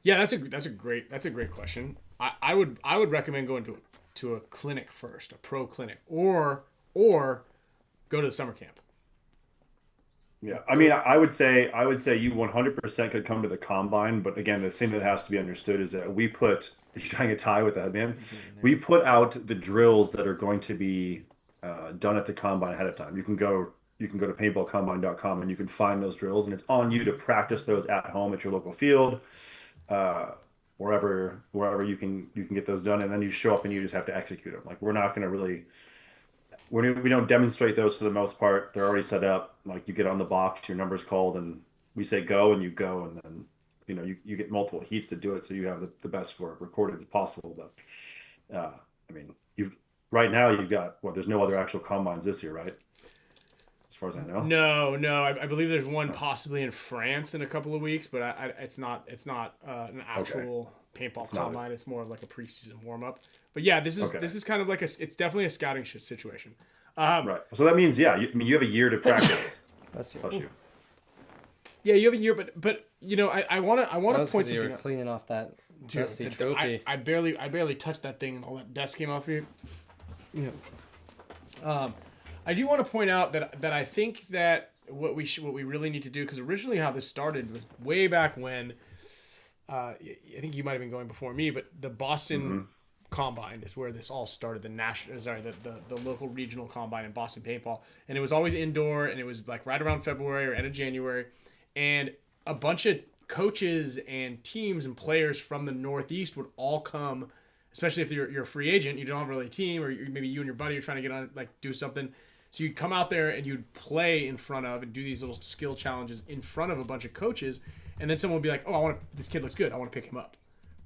Yeah, that's a great question. I would recommend going to a clinic first, a pro clinic, or go to the summer camp. Yeah, I mean, I would say you 100% could come to the combine, but again, the thing that has to be understood is that we put. You're trying to tie with that, man. We put out the drills that are going to be done at the combine ahead of time. You can go to paintballcombine.com and you can find those drills, and it's on you to practice those at home at your local field, wherever you can get those done, and then you show up and you just have to execute them. Like we're not going to really. We don't demonstrate those for the most part. They're already set up. Like you get on the box, your number's called, and we say go, and you go, and then you get multiple heats to do it, so you have the best score recorded as possible. But I mean, right now you've got there's no other actual combines this year, right? As far as I know. No. I believe there's one possibly in France in a couple of weeks, but it's not an actual paintball combine. It's more of like a preseason warm up. But yeah, this is kind of like it's definitely a scouting situation. Right. So that means you have a year to practice. That's you. Yeah, you have a year, but I want to point something you were out. cleaning off that dusty trophy. I barely touched that thing, and all that dust came off here. Yeah. I do want to point out that I think that what we really need to do, because originally how this started was way back when. I think you might have been going before me, but the Boston Combine is where this all started. The local regional combine in Boston Paintball, and it was always indoor, and it was like right around February or end of January, and a bunch of coaches and teams and players from the Northeast would all come, especially if you're a free agent, you don't have really a team, or maybe you and your buddy are trying to get on do something. So you'd come out there and you'd play in front of and do these little skill challenges in front of a bunch of coaches, and then someone would be like, "Oh, this kid looks good. I want to pick him up."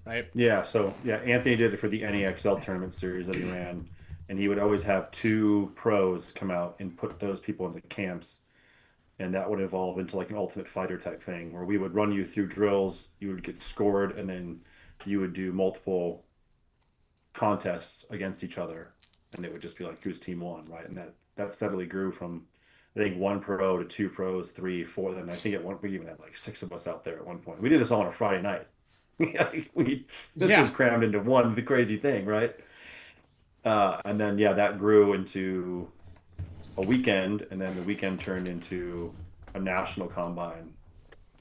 Right? Yeah, so yeah, Anthony did it for the NEXL tournament series that he ran, and he would always have two pros come out and put those people into camps, and that would evolve into like an Ultimate Fighter type thing where we would run you through drills, you would get scored, and then you would do multiple contests against each other, and it would just be like whose team won, right? And that steadily grew from I think one pro to two pros, three, four. Then I think at one we even had like six of us out there at one point. We did this all on a Friday night. This was crammed into one the crazy thing, right? And then yeah, that grew into a weekend, and then the weekend turned into a national combine,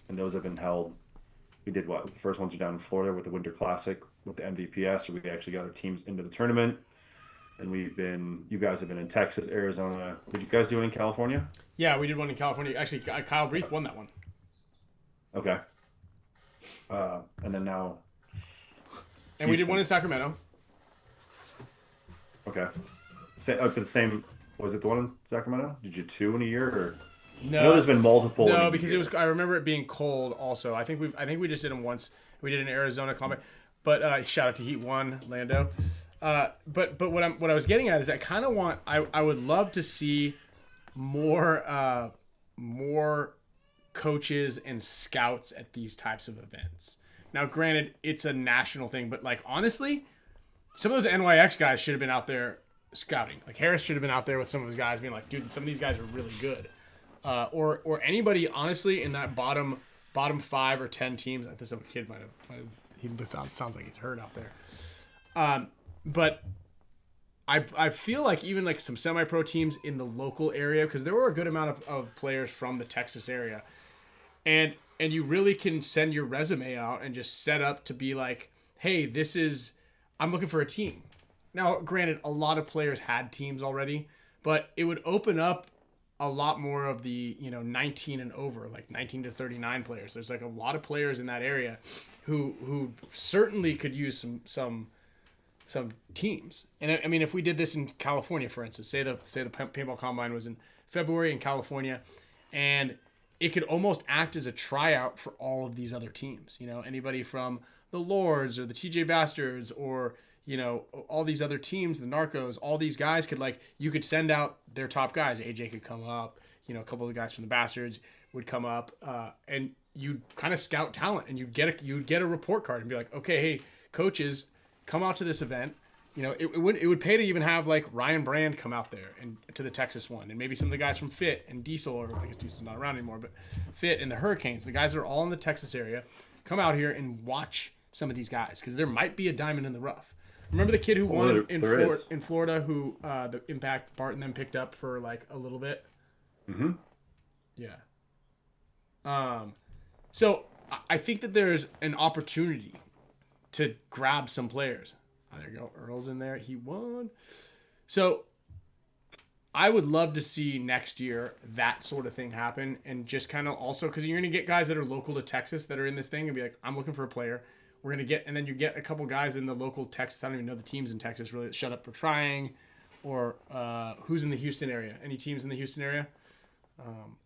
and those have been held. We did what? The first ones are down in Florida with the Winter Classic with the MVPS, so we actually got our teams into the tournament. And you guys have been in Texas, Arizona. Did you guys do it in California? Yeah, we did one in California. Actually, Kyle Breath won that one. Okay. And then now. And we did one in Sacramento. Okay. The same. Was it the one in Sacramento? Did you two in a year? Or? No, I know there's been multiple. No, because it was. I remember it being cold. Also, I think we just did them once. We did an Arizona Combine, but shout out to Heat One, Lando. But what I was getting at is I kind of want. I would love to see more coaches and scouts at these types of events. Now, granted, it's a national thing, but like honestly, some of those NYX guys should have been out there scouting. Like Harris should have been out there with some of his guys, being like, "Dude, some of these guys are really good." Or anybody honestly in that bottom 5 or 10 teams. I think some kid might have. He sounds like he's hurt out there. But I feel like even like some semi-pro teams in the local area, because there were a good amount of players from the Texas area, and you really can send your resume out and just set up to be like, hey, I'm looking for a team. Now, granted, a lot of players had teams already, but it would open up a lot more of the 19 and over, like 19 to 39 players. There's like a lot of players in that area who certainly could use some teams. And I mean, if we did this in California, for instance, say the Paintball Combine was in February in California, and it could almost act as a tryout for all of these other teams. Anybody from the Lords or the TJ Bastards or all these other teams, the Narcos, all these guys you could send out their top guys. AJ could come up, a couple of the guys from the Bastards would come up, and you'd kind of scout talent, and you'd get a report card and be like, okay, hey, coaches, come out to this event. It would pay to even have like Ryan Brand come out there and to the Texas one, and maybe some of the guys from Fit and Diesel, or I guess Diesel's not around anymore, but Fit and the Hurricanes, the guys that are all in the Texas area, come out here and watch some of these guys, because there might be a diamond in the rough. Remember the kid who won in Florida, who the Impact Bart and them picked up for like a little bit? Mm-hmm. Yeah. So I think that there's an opportunity to grab some players. Oh, there you go. Earl's in there. He won. So I would love to see next year that sort of thing happen, and just kind of also because you're going to get guys that are local to Texas that are in this thing and be like, I'm looking for a player. We're going to get, and then you get a couple guys in the local Texas. I don't even know the teams in Texas really that shut up for trying, or who's in the Houston area. Any teams in the Houston area?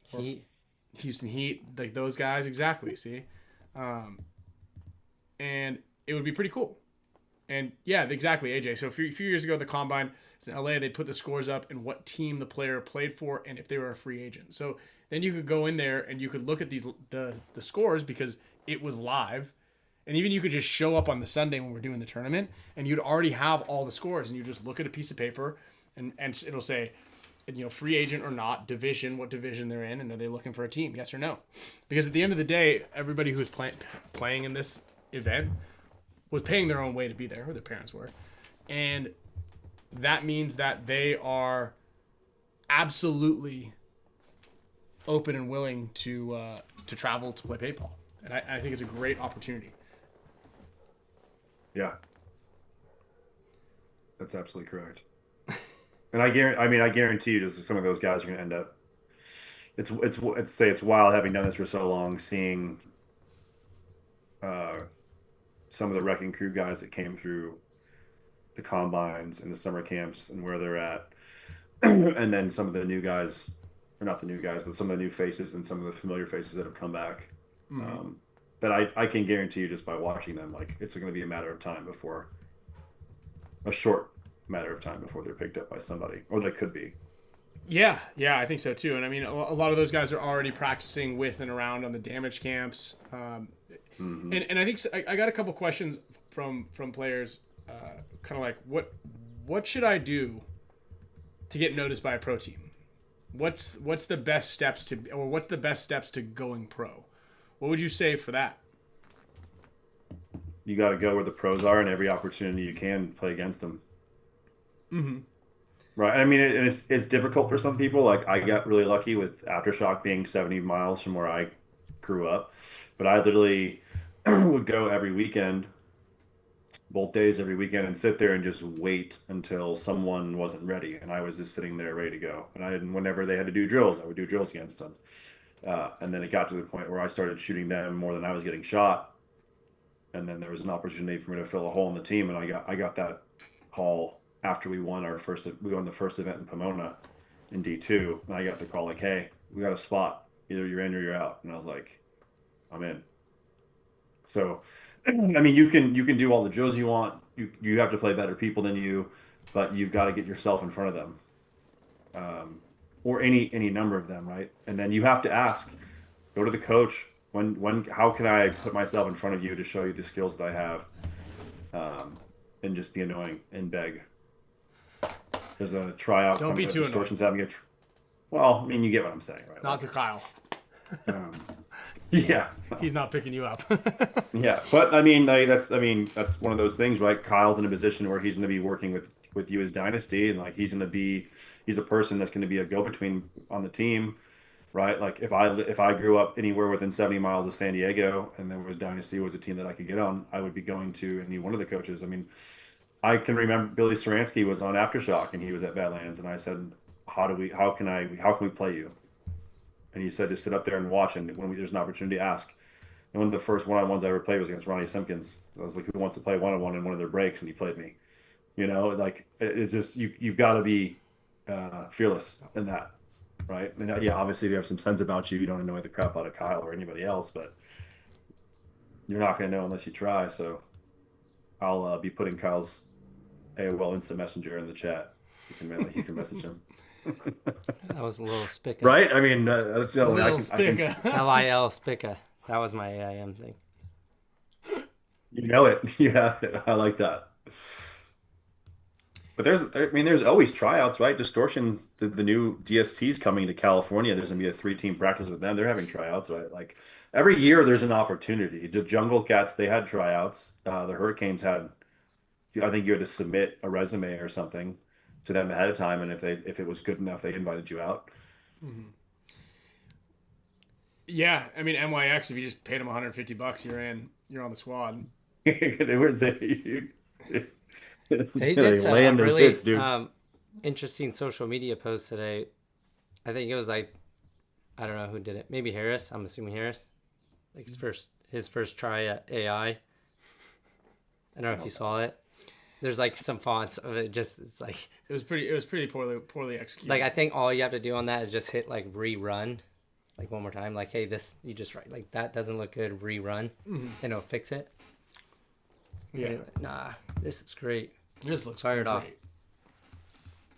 Heat. Houston Heat, like those guys. Exactly. See? And it would be pretty cool. And yeah, exactly, AJ. So a few years ago, the Combine, it's in LA, they'd put the scores up and what team the player played for and if they were a free agent. So then you could go in there and you could look at the scores because it was live. And even you could just show up on the Sunday when we're doing the tournament and you'd already have all the scores, and you just look at a piece of paper and it'll say, free agent or not, division, what division they're in, and are they looking for a team, yes or no? Because at the end of the day, everybody who's playing in this event was paying their own way to be there, or their parents were. And that means that they are absolutely open and willing to travel to play paintball. And I think it's a great opportunity. Yeah. That's absolutely correct. And I guarantee you just some of those guys are going to end up, it's wild having done this for so long, seeing some of the Wrecking Crew guys that came through the combines and the summer camps and where they're at and then some of the new guys, or not the new guys, but some of the new faces and some of the familiar faces that have come back. That I can guarantee you just by watching them, like it's going to be a matter of time before, a short matter of time before they're picked up by somebody, or they could be. Yeah, I think so too. And I mean, a lot of those guys are already practicing with and around on the damage camps. And I think I got a couple questions from players, kind of like what should I do to get noticed by a pro team? What's the best steps to going pro? What would you say for that? You got to go where the pros are, and every opportunity you can play against them. Right. I mean, it's difficult for some people. Like I got really lucky with Aftershock being 70 miles from where I grew up, but I literally would go every weekend, both days every weekend, and sit there and just wait until someone wasn't ready, and I was just sitting there ready to go. And whenever they had to do drills, I would do drills against them. And then it got to the point where I started shooting them more than I was getting shot. And then there was an opportunity for me to fill a hole in the team, and I got that call after we won the first event in Pomona in D2, and I got the call like, "Hey, we got a spot. Either you're in or you're out." And I was like, "I'm in." So, I mean, you can do all the drills you want. You have to play better people than you, but you've got to get yourself in front of them, or any number of them, right? And then you have to ask, go to the coach. How can I put myself in front of you to show you the skills that I have, and just be annoying and beg. There's a tryout. Don't be too Distortion's having a. Well, I mean, you get what I'm saying, right? Not to Kyle. Yeah. He's not picking you up. Yeah, but I mean, that's one of those things, right? Kyle's in a position where he's going to be working with you as Dynasty, and like he's a person that's going to be a go-between on the team, right? Like if I grew up anywhere within 70 miles of San Diego, and there was Dynasty was a team that I could get on, I would be going to any one of the coaches. I mean, I can remember Billy Saransky was on Aftershock, and he was at Badlands, and I said, how can we play you? And he said, just sit up there and watch, and when there's an opportunity, ask. And one of the first one-on-ones I ever played was against Ronnie Simpkins. I was like, who wants to play one-on-one in one of their breaks? And he played me. You know, like, it's just, you've got to be fearless in that, right? And yeah, obviously, if you have some sense about you, you don't annoy the crap out of Kyle or anybody else, but you're not going to know unless you try. So I'll be putting Kyle's AOL Instant Messenger in the chat. You can message him. That was a little Spicka. Right? I mean, that's the only Spicka. LIL Spicka. That was my AIM thing. You know it. You have it. I like that. But there's always tryouts, right? Distortion's the new DST's coming to California. There's gonna be a 3-team practice with them. They're having tryouts, right? Like every year there's an opportunity. The Jungle Cats, they had tryouts. The Hurricanes had, I think you had to submit a resume or something to them ahead of time, and if it was good enough, they invited you out. Mm-hmm. Yeah, I mean NYX. If you just paid them $150, you're on the squad. It was They did some really interesting social media posts today. I think it was like, I don't know who did it. Maybe Harris. I'm assuming Harris. Like his first try at AI. I don't know if you saw it. There's like some fonts of it. It's like it was pretty poorly executed. Like I think all you have to do on that is just hit like rerun, like one more time. Like, hey, this you just write like that doesn't look good. Rerun, and it'll fix it. Yeah. Like, nah, this is great. This looks fired great. off.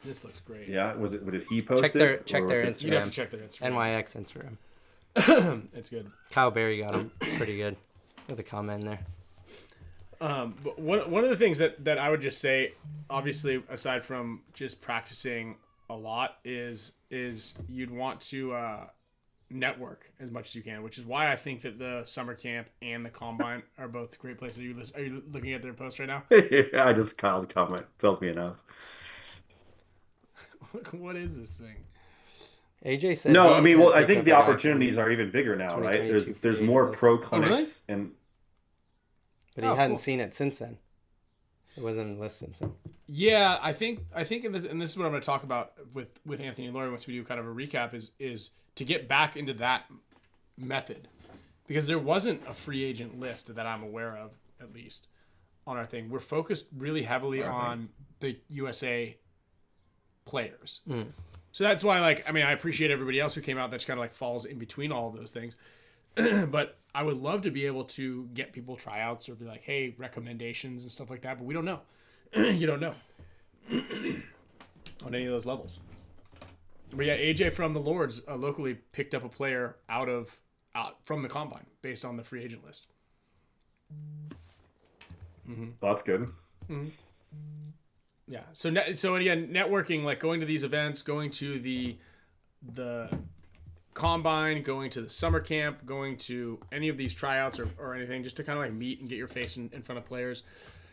This looks great. Yeah, did he post check it? Check their Instagram. You have to check their Instagram. NYX Instagram. It's good. Kyle Berry got him pretty good with a comment in there. But one of the things that I would just say, obviously, aside from just practicing a lot, is you'd want to network as much as you can, which is why I think that the summer camp and the combine are both great places. Are you looking at their post right now? Yeah, Kyle's comment tells me enough. What is this thing? AJ said no. I mean, well, I think the opportunities are even bigger now, right? There's more pro clinics, really? But he hadn't seen it since then. It wasn't on the list since then. Yeah, I think, and this is what I'm going to talk about with Anthony and Laurie once we do kind of a recap is to get back into that method, because there wasn't a free agent list that I'm aware of, at least on our thing. We're focused really heavily on the USA players. So that's why, like, I mean, I appreciate everybody else who came out. That's kind of like falls in between all of those things. But I would love to be able to get people tryouts or be like, hey, recommendations and stuff like that. But we don't know. You don't know on any of those levels. But yeah, AJ from the Lords locally picked up a player out from the Combine based on the free agent list. Well, that's good. Yeah. So again, networking, like going to these events, going to the Combine, going to the summer camp, going to any of these tryouts or anything, just to kind of like meet and get your face in front of players,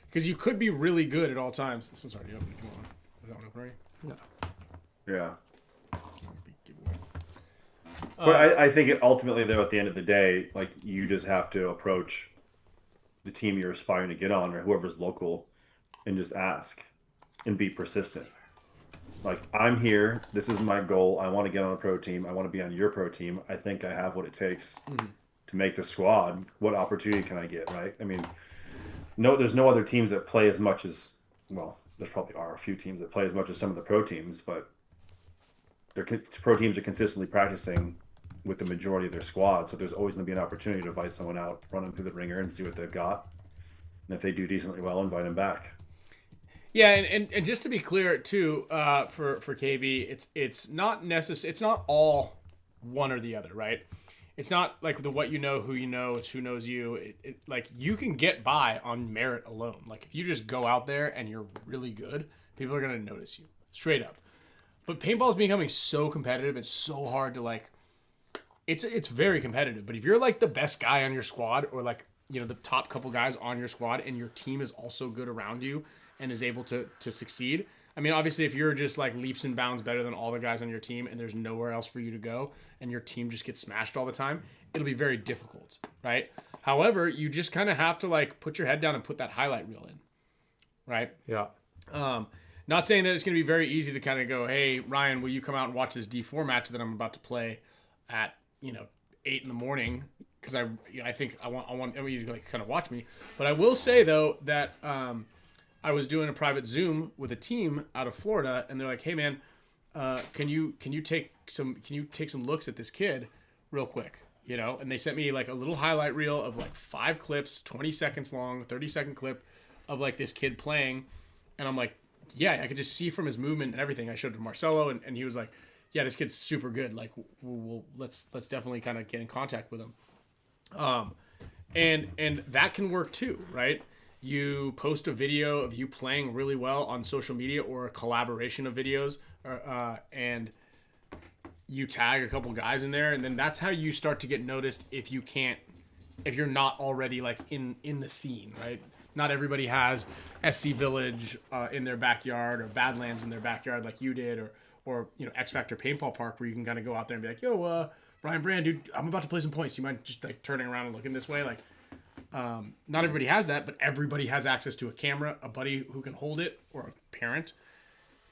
because you could be really good at all times. This one's already open. If you want, is that one open already? No. Yeah. But I think ultimately, though, at the end of the day, like, you just have to approach the team you're aspiring to get on or whoever's local and just ask and be persistent. Like, I'm here. This is my goal. I want to get on a pro team. I want to be on your pro team. I think I have what it takes to make the squad. What opportunity can I get, right? I mean, no, there's no other teams that play as much as, well, there probably are a few teams that play as much as some of the pro teams, but their pro teams are consistently practicing with the majority of their squad, so there's always going to be an opportunity to invite someone out, run them through the ringer, and see what they've got. And if they do decently well, invite them back. Yeah, and just to be clear too, for KB, it's not necessary. It's not all one or the other, right? It's not like the what you know, who you know, it's who knows you. Like, you can get by on merit alone. Like, if you just go out there and you're really good, people are gonna notice you straight up. But paintball is becoming so competitive. It's so hard to like. It's very competitive. But if you're like the best guy on your squad, or like, you know, the top couple guys on your squad, and your team is also good around you and is able to succeed. I mean, obviously, if you're just like leaps and bounds better than all the guys on your team and there's nowhere else for you to go and your team just gets smashed all the time, it'll be very difficult, right? However, you just kind of have to like put your head down and put that highlight reel in, right? Yeah. Not saying that it's going to be very easy to kind of go, hey, Ryan, will you come out and watch this D4 match that I'm about to play at, 8 in the morning? Because I think I want you to like kind of watch me. But I will say though that I was doing a private Zoom with a team out of Florida, and they're like, "Hey man, can you take some looks at this kid real quick?" And they sent me like a little highlight reel of like 5 clips, 20 seconds long, 30-second clip of like this kid playing, and I'm like, yeah, I could just see from his movement and everything. I showed it to Marcelo, and he was like, yeah, this kid's super good. Like, let's definitely kind of get in contact with him. And that can work too, right? You post a video of you playing really well on social media, or a collaboration of videos, and you tag a couple guys in there, and then that's how you start to get noticed if you're not already like in the scene, right? Not everybody has SC Village in their backyard, or Badlands in their backyard like you did, or X Factor Paintball Park, where you can kind of go out there and be like, yo, Ryan Brand, dude, I'm about to play some points. You mind just like turning around and looking this way? Like, not everybody has that, but everybody has access to a camera, a buddy who can hold it, or a parent,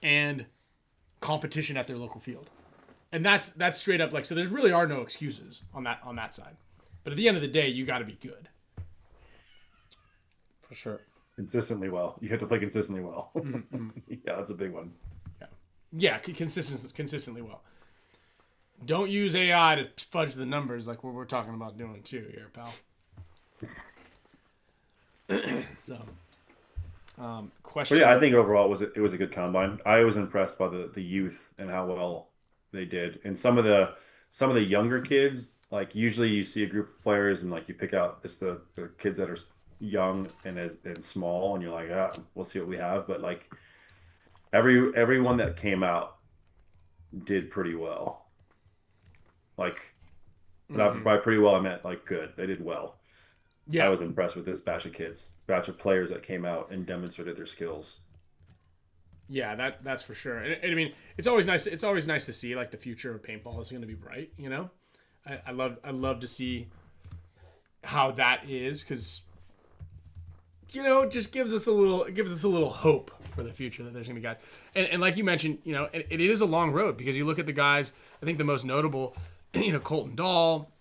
and competition at their local field. And that's straight up like, so there really are no excuses on that side. But at the end of the day, you got to be good. For sure. Consistently well. You have to play consistently well. Yeah, that's a big one. Yeah, consistently well. Don't use AI to fudge the numbers like what we're talking about doing too here, pal. Question. But yeah, I think overall it was a good combine. I was impressed by the youth and how well they did. And some of the younger kids, like, usually you see a group of players and like you pick out the kids that are young and small, and you're like, we'll see what we have. But like everyone that came out did pretty well. Like, by pretty well I meant like good. They did well. Yeah, I was impressed with this batch of players that came out and demonstrated their skills. Yeah, that's for sure. And I mean, it's always nice to see like the future of paintball is going to be bright. I love to see how that is, because it just gives us a little hope for the future that there's going to be guys. And like you mentioned, it is a long road, because you look at the guys. I think the most notable, Colton Dahl,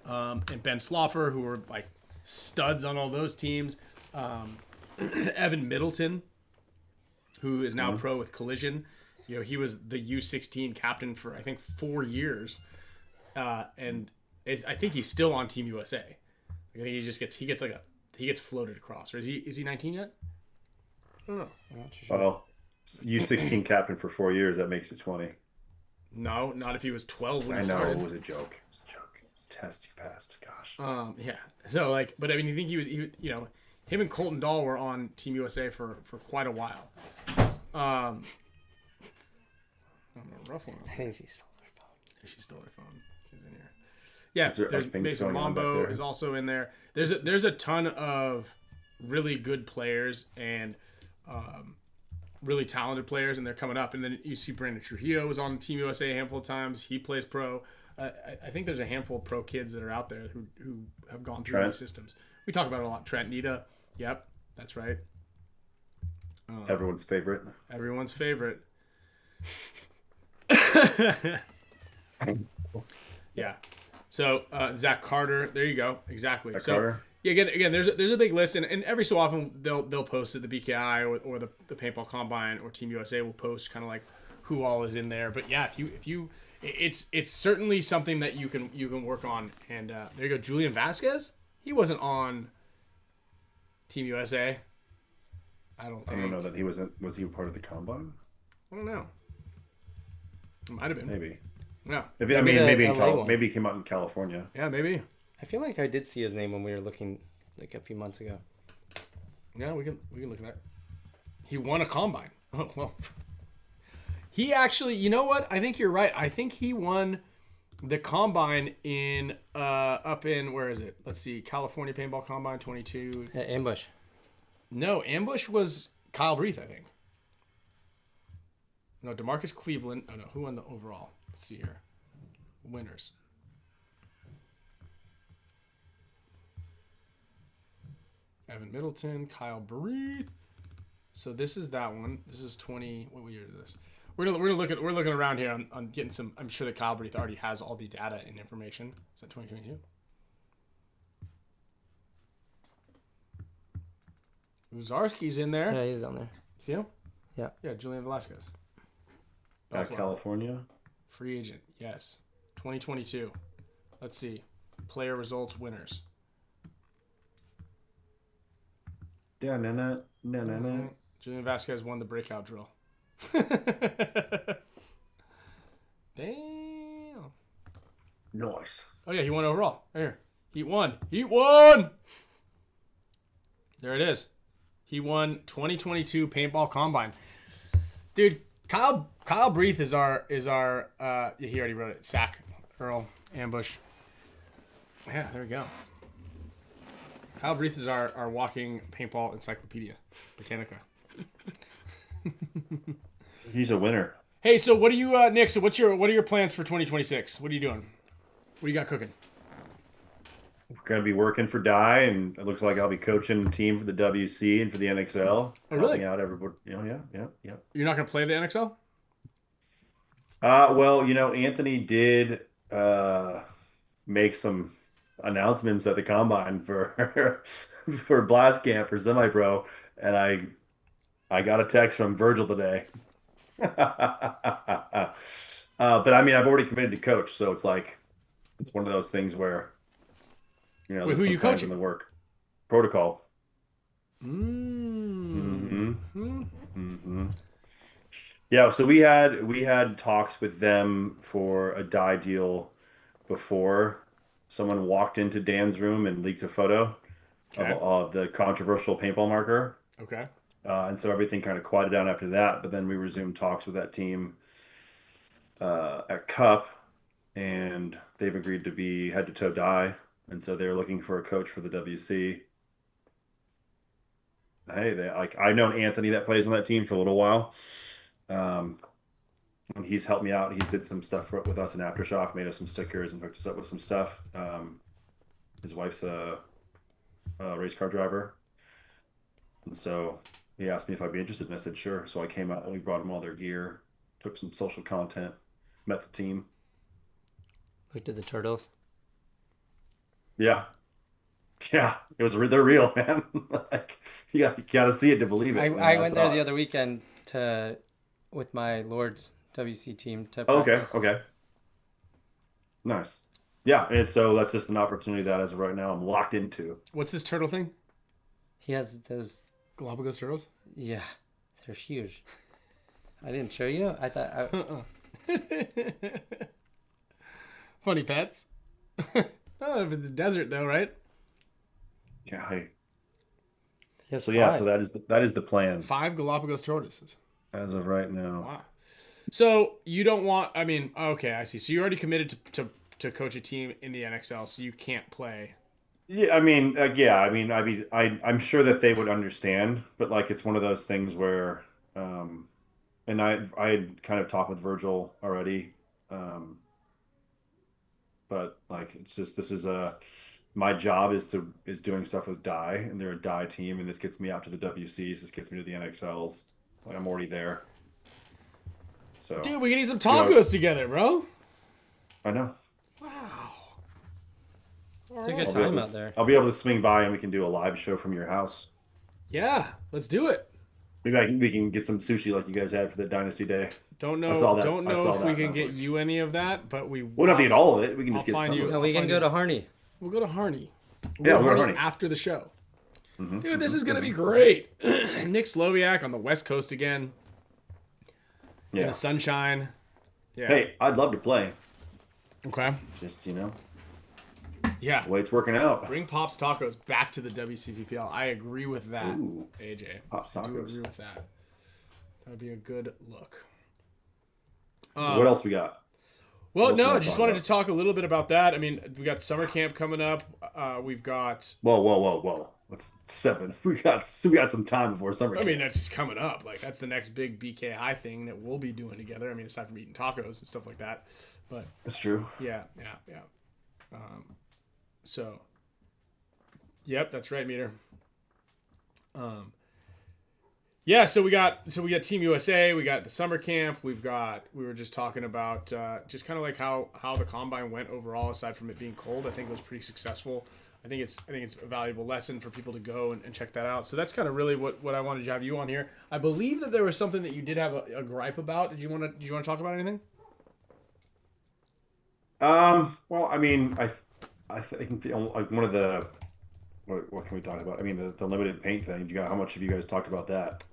and Ben Sloffer, who were like studs on all those teams. Evan Middleton, who is now pro with Collision, He was the U16 captain for I think 4 years, and I think he's still on Team USA. I think he gets floated across. Or is he 19 yet? I don't know. I'm not too sure. Well, U16 captain for 4 years. That makes it 20. No, not if he was 12 when I he know started. it was a joke. It was a joke. It was a test you passed. Gosh. Yeah. So but I mean, you think he was, him and Colton Dahl were on Team USA for quite a while. I don't know, rough one. I think she stole her phone. She stole her phone. She's in here. Yeah, Are things Mason going on back Mambo there? is also in there. There's a ton of really good players and really talented players, and they're coming up. And then you see Brandon Trujillo was on Team USA a handful of times. He plays pro. I think there's a handful of pro kids that are out there who have gone through these systems. We talk about it a lot. Trent Nita. Yep, that's right. Everyone's favorite. Everyone's favorite. Yeah. So Zach Carter, there you go. Exactly. Zach so Carter? yeah, again, there's a big list, and every so often they'll post it. The BKI or the Paintball Combine or Team USA will post kind of like who all is in there. But yeah, if you, it's certainly something that you can work on. And there you go, Julian Vasquez. He wasn't on Team USA. I don't know that he wasn't. Was he a part of the combine? I don't know. It might have been. Maybe. Yeah. Maybe he came out in California. Yeah, maybe. I feel like I did see his name when we were looking like a few months ago. Yeah, we can look at that. He won a combine. Oh, well. He actually, you know what? I think you're right. I think he won the combine in up in, where is it? Let's see, California Paintball Combine 22. Ambush. No, Ambush was Kyle Breath, I think. No, DeMarcus Cleveland. Oh no, who won the overall? Let's see here. Winners. Evan Middleton, Kyle Breath. So this is that one. This is 20. What year is this? We're looking around here on getting some. I'm sure that Kyle Breath already has all the data and information. Is that 2022? Uzarski's in there. Yeah, he's down there. See him? Yeah. Yeah, Julian Velasquez. California. Free agent, yes. 2022. Let's see. Player results, winners. No. Julian Vasquez won the breakout drill. Damn. Nice. Oh yeah, he won overall. Right here. Heat one. There it is. He won 2022 Paintball Combine. Dude, Kyle Breath is our he already wrote it. Sack, Earl, Ambush. Yeah, there we go. Kyle Breath is our walking paintball encyclopedia, Britannica. He's a winner. Hey, so what do you, Nick? So what are your plans for 2026? What are you doing? What do you got cooking? Going to be working for Dye, and it looks like I'll be coaching the team for the WC and for the NXL. Oh, really? Helping out everybody. Yeah. You're not going to play the NXL? Well, Anthony did make some announcements at the combine for for Blast Camp for semi-pro, and I got a text from Virgil today. But I mean, I've already committed to coach, so it's one of those things where Wait, there's who some you plans coaching? in the work. Protocol. Yeah, so we had talks with them for a Dye deal before someone walked into Dan's room and leaked a photo of the controversial paintball marker. Okay. And so everything kind of quieted down after that, but then we resumed talks with that team at Cup, and they've agreed to be head-to-toe Dye, and so they're looking for a coach for the WC. Hey, I've known Anthony that plays on that team for a little while. And he's helped me out. He did some stuff with us in Aftershock, made us some stickers and hooked us up with some stuff. His wife's a race car driver, and so he asked me if I'd be interested, and I said sure. So I came out and we brought him all their gear, took some social content, met the team. Looked at the turtles. Yeah, they're real, man. You got to see it to believe it. I went there the other weekend to with my Lord's WC team to Oh, okay, practice. okay. Nice. Yeah, and so that's just an opportunity that as of right now I'm locked into. What's this turtle thing? He has those. Galapagos turtles? Yeah, they're huge. I didn't show you. I thought. Funny pets. Oh, over the desert though, right? Yeah. He has So yeah, 5. so that is the plan 5 Galapagos tortoises. as of right now. Wow. So you don't want? I mean, okay, I see. So you already committed to coach a team in the NXL, so you can't play. Yeah, I'm sure that they would understand, but like it's one of those things where, and I had kind of talked with Virgil already, but like it's just this is my job is doing stuff with Dye, and they're a Dye team, and this gets me out to the WCs, this gets me to the NXLs. Like I'm already there, so Dude, we can eat some tacos together, bro. I know. Wow. It's a good I'll be able time to- out there. I'll be able to swing by and we can do a live show from your house. Yeah, let's do it. Maybe we can get some sushi like you guys had for the Dynasty Day. Don't know. I saw that. Don't I know saw if that, we and I can was get like- you any of that, but we. We don't have to get all of it. We can just I'll get find some. you- of it. No, we can find go you- to Harney. We'll go to Harney. Yeah, we'll go to Harney. After the show. Mm-hmm. Dude, this is gonna be great. Nick SLOWIAK on the West Coast again. In Yeah. the sunshine. Yeah. Hey, I'd love to play. Okay. Just Yeah. the way it's working out. Bring Pops Tacos back to the WCPPL. I agree with that, Ooh. AJ. Pops I do Tacos. agree with that. That would be a good look. What else we got? Well, What else no, we I wanna just talk wanted about? to talk a little bit about that. I mean, we got summer camp coming up. We've got. Whoa. It's 7. We got some time before summer. I camp. mean, that's just coming up. Like, that's the next big BKI thing that we'll be doing together. I mean, aside from eating tacos and stuff like that. But That's true. yeah. So, yep, that's right, Meter. Yeah, so we got Team USA, we got the summer camp, we were just talking about just kind of like how the combine went overall, aside from it being cold. I think it was pretty successful. I think it's a valuable lesson for people to go and check that out. So that's kind of really what I wanted to have you on here. I believe that there was something that you did have a gripe about. Did you want to talk about anything? Well, I mean, I think like one of the what can we talk about? I mean, the limited paint thing. How much have you guys talked about that?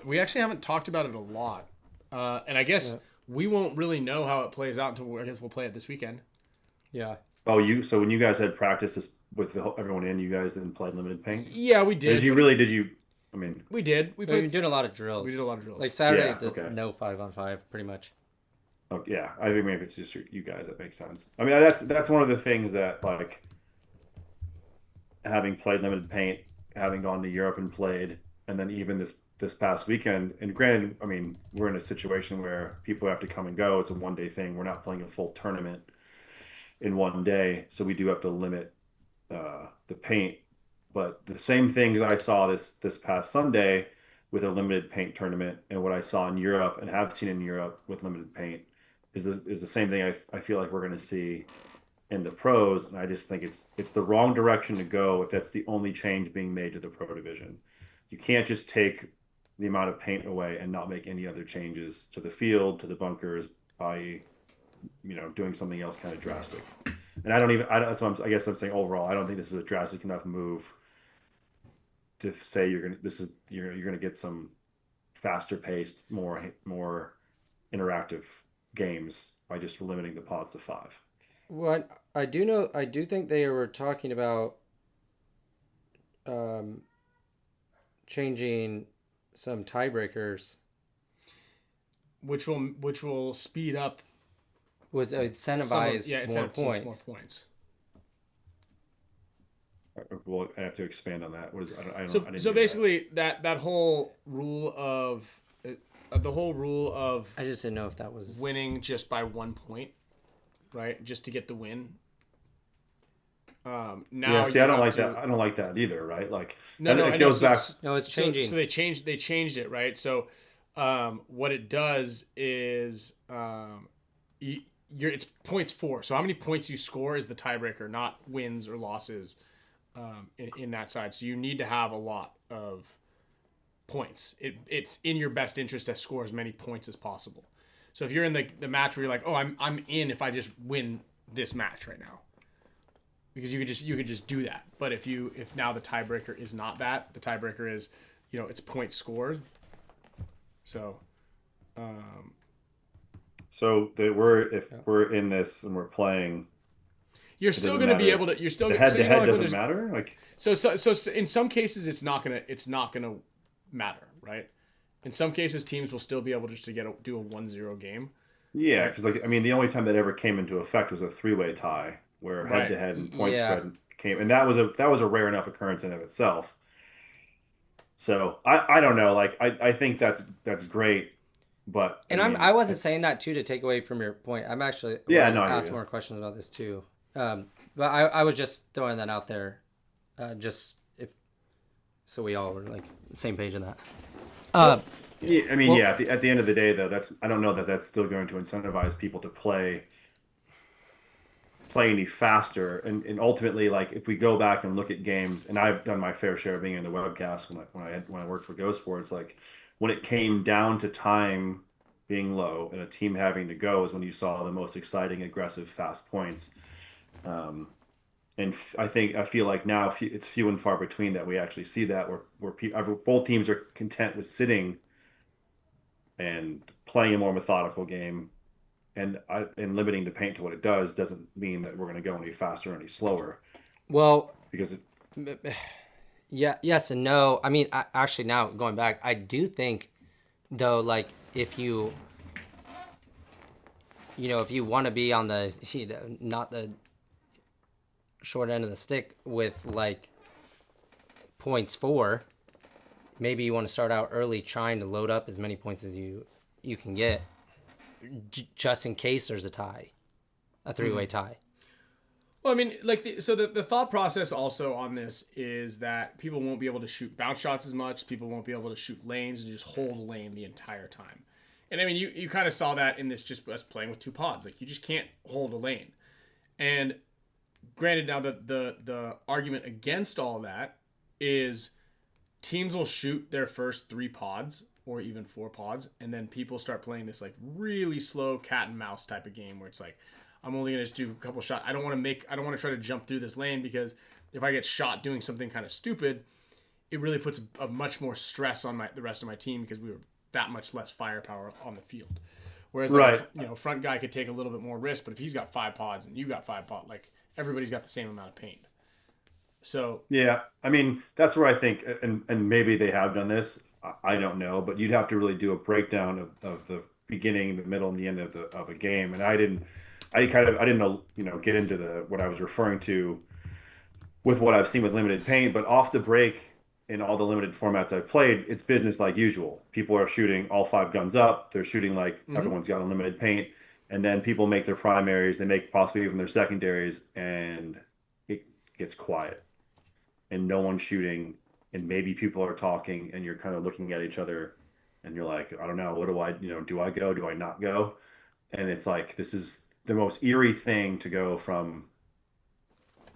We actually haven't talked about it a lot, and I guess we won't really know how it plays out until I guess we'll play it this weekend. Yeah. Oh, so when you guys had practice this with everyone in, you guys then played limited paint. Yeah, we did. Did you? I mean, We did. We We've been played. doing a lot of drills. We did a lot of drills. Like Saturday, Yeah, there's okay. no 5-on-5, pretty much. oh, yeah. I mean, if it's just you guys, that makes sense. I mean, that's one of the things that like having played limited paint, having gone to Europe and played, and then even this past weekend. And granted, I mean, we're in a situation where people have to come and go. It's a 1-day thing. We're not playing a full tournament in 1 day, so we do have to limit the paint. But the same things I saw this past Sunday with a limited paint tournament, and what I saw in Europe and have seen in Europe with limited paint is the same thing. I feel like we're going to see in the pros, and I just think it's the wrong direction to go if that's the only change being made to the pro division. You can't just take the amount of paint away and not make any other changes to the field, to the bunkers, by doing something else kind of drastic. And that's what I guess I'm saying overall, I don't think this is a drastic enough move to say you're gonna get some faster paced, more interactive games by just limiting the pods to 5. What I do think they were talking about changing some tiebreakers which will speed up with incentivize more points. Well, I have to expand on that. What is I don't So I didn't so hear that. basically that whole rule of the whole rule of I just didn't know if that was winning just by 1 point, right? Just to get the win. Now Yeah, see, I don't you like have that. I don't like that either, right? Like, No, and no, it I goes know. back. No, it's changing. So they changed it, right? So what it does is it's points for. So how many points you score is the tiebreaker, not wins or losses in that side. So you need to have a lot of points. It's in your best interest to score as many points as possible. So if you're in the match where you're like, oh, I'm in if I just win this match right now, because you could just do that. But if now the tiebreaker is not that, the tiebreaker is, it's point scored. So, if we're in this and we're playing, you're still going to be able to. You're still the head to head like, doesn't matter. Like so in some cases it's not gonna matter, right? In some cases teams will still be able just to do a 1-0 game. Yeah, because the only time that ever came into effect was a 3-way tie where head to head and point spread came, and that was a rare enough occurrence in of itself. So I don't know. Like I think that's great, but I wasn't saying that too to take away from your point. I'm actually ask more questions about this too. But I was just throwing that out there, so we all were like the same page in that. At the end of the day though, I don't know that's still going to incentivize people to play any faster, and ultimately, like if we go back and look at games, and I've done my fair share of being in the webcast when I worked for Go Sports, like when it came down to time being low and a team having to go is when you saw the most exciting, aggressive, fast points. And I feel like now it's few and far between that we actually see that where both teams are content with sitting and playing a more methodical game. And limiting the paint to what it doesn't mean that we're going to go any faster or any slower. Well, because yes and no. I mean, actually, now going back, I do think, though, like if you want to be on the not the short end of the stick with like points for, maybe you want to start out early trying to load up as many points as you can get. Just in case there's a 3-way tie. Well, I mean, like, the thought process also on this is that people won't be able to shoot bounce shots as much. People won't be able to shoot lanes and just hold a lane the entire time. And I mean, you kind of saw that in this just us playing with 2 pods. Like, you just can't hold a lane. And granted, now the argument against all that is teams will shoot their first 3 pods or even 4 pods, and then people start playing this like really slow cat and mouse type of game where it's like, I'm only gonna just do a couple shots. I don't want to try to jump through this lane, because if I get shot doing something kind of stupid, it really puts a much more stress on the rest of my team, because we were that much less firepower on the field. Whereas front guy could take a little bit more risk, but if he's got 5 pods and you got 5 pods, like everybody's got the same amount of paint. So yeah, I mean that's where I think, and maybe they have done this. I don't know, but you'd have to really do a breakdown of the beginning, the middle, and the end of a game. And I didn't get into what I was referring to with what I've seen with limited paint. But off the break, in all the limited formats I've played, it's business like usual. People are shooting all 5 guns up. They're shooting like everyone's got unlimited paint, and then people make their primaries. They make possibly even their secondaries, and it gets quiet, and no one's shooting. And maybe people are talking, and you're kind of looking at each other, and you're like, I don't know, what do I, do I go? Do I not go? And it's like, this is the most eerie thing to go from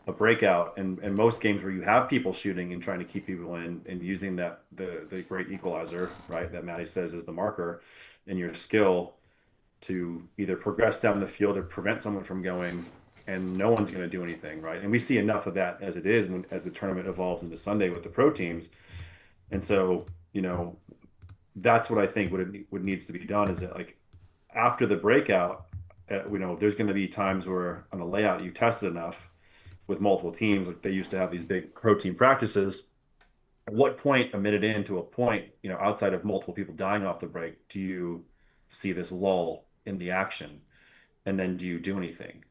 a breakout, and most games where you have people shooting and trying to keep people in, and using that the great equalizer, right, that Maddie says is the marker in your skill to either progress down the field or prevent someone from going, and no one's going to do anything, right? And we see enough of that as it is as the tournament evolves into Sunday with the pro teams. And so, that's what I think what needs to be done is that, like, after the breakout, there's going to be times where on a layout you tested enough with multiple teams, like they used to have these big pro team practices. At what point, a minute into a point, outside of multiple people dying off the break, do you see this lull in the action? And then do you do anything?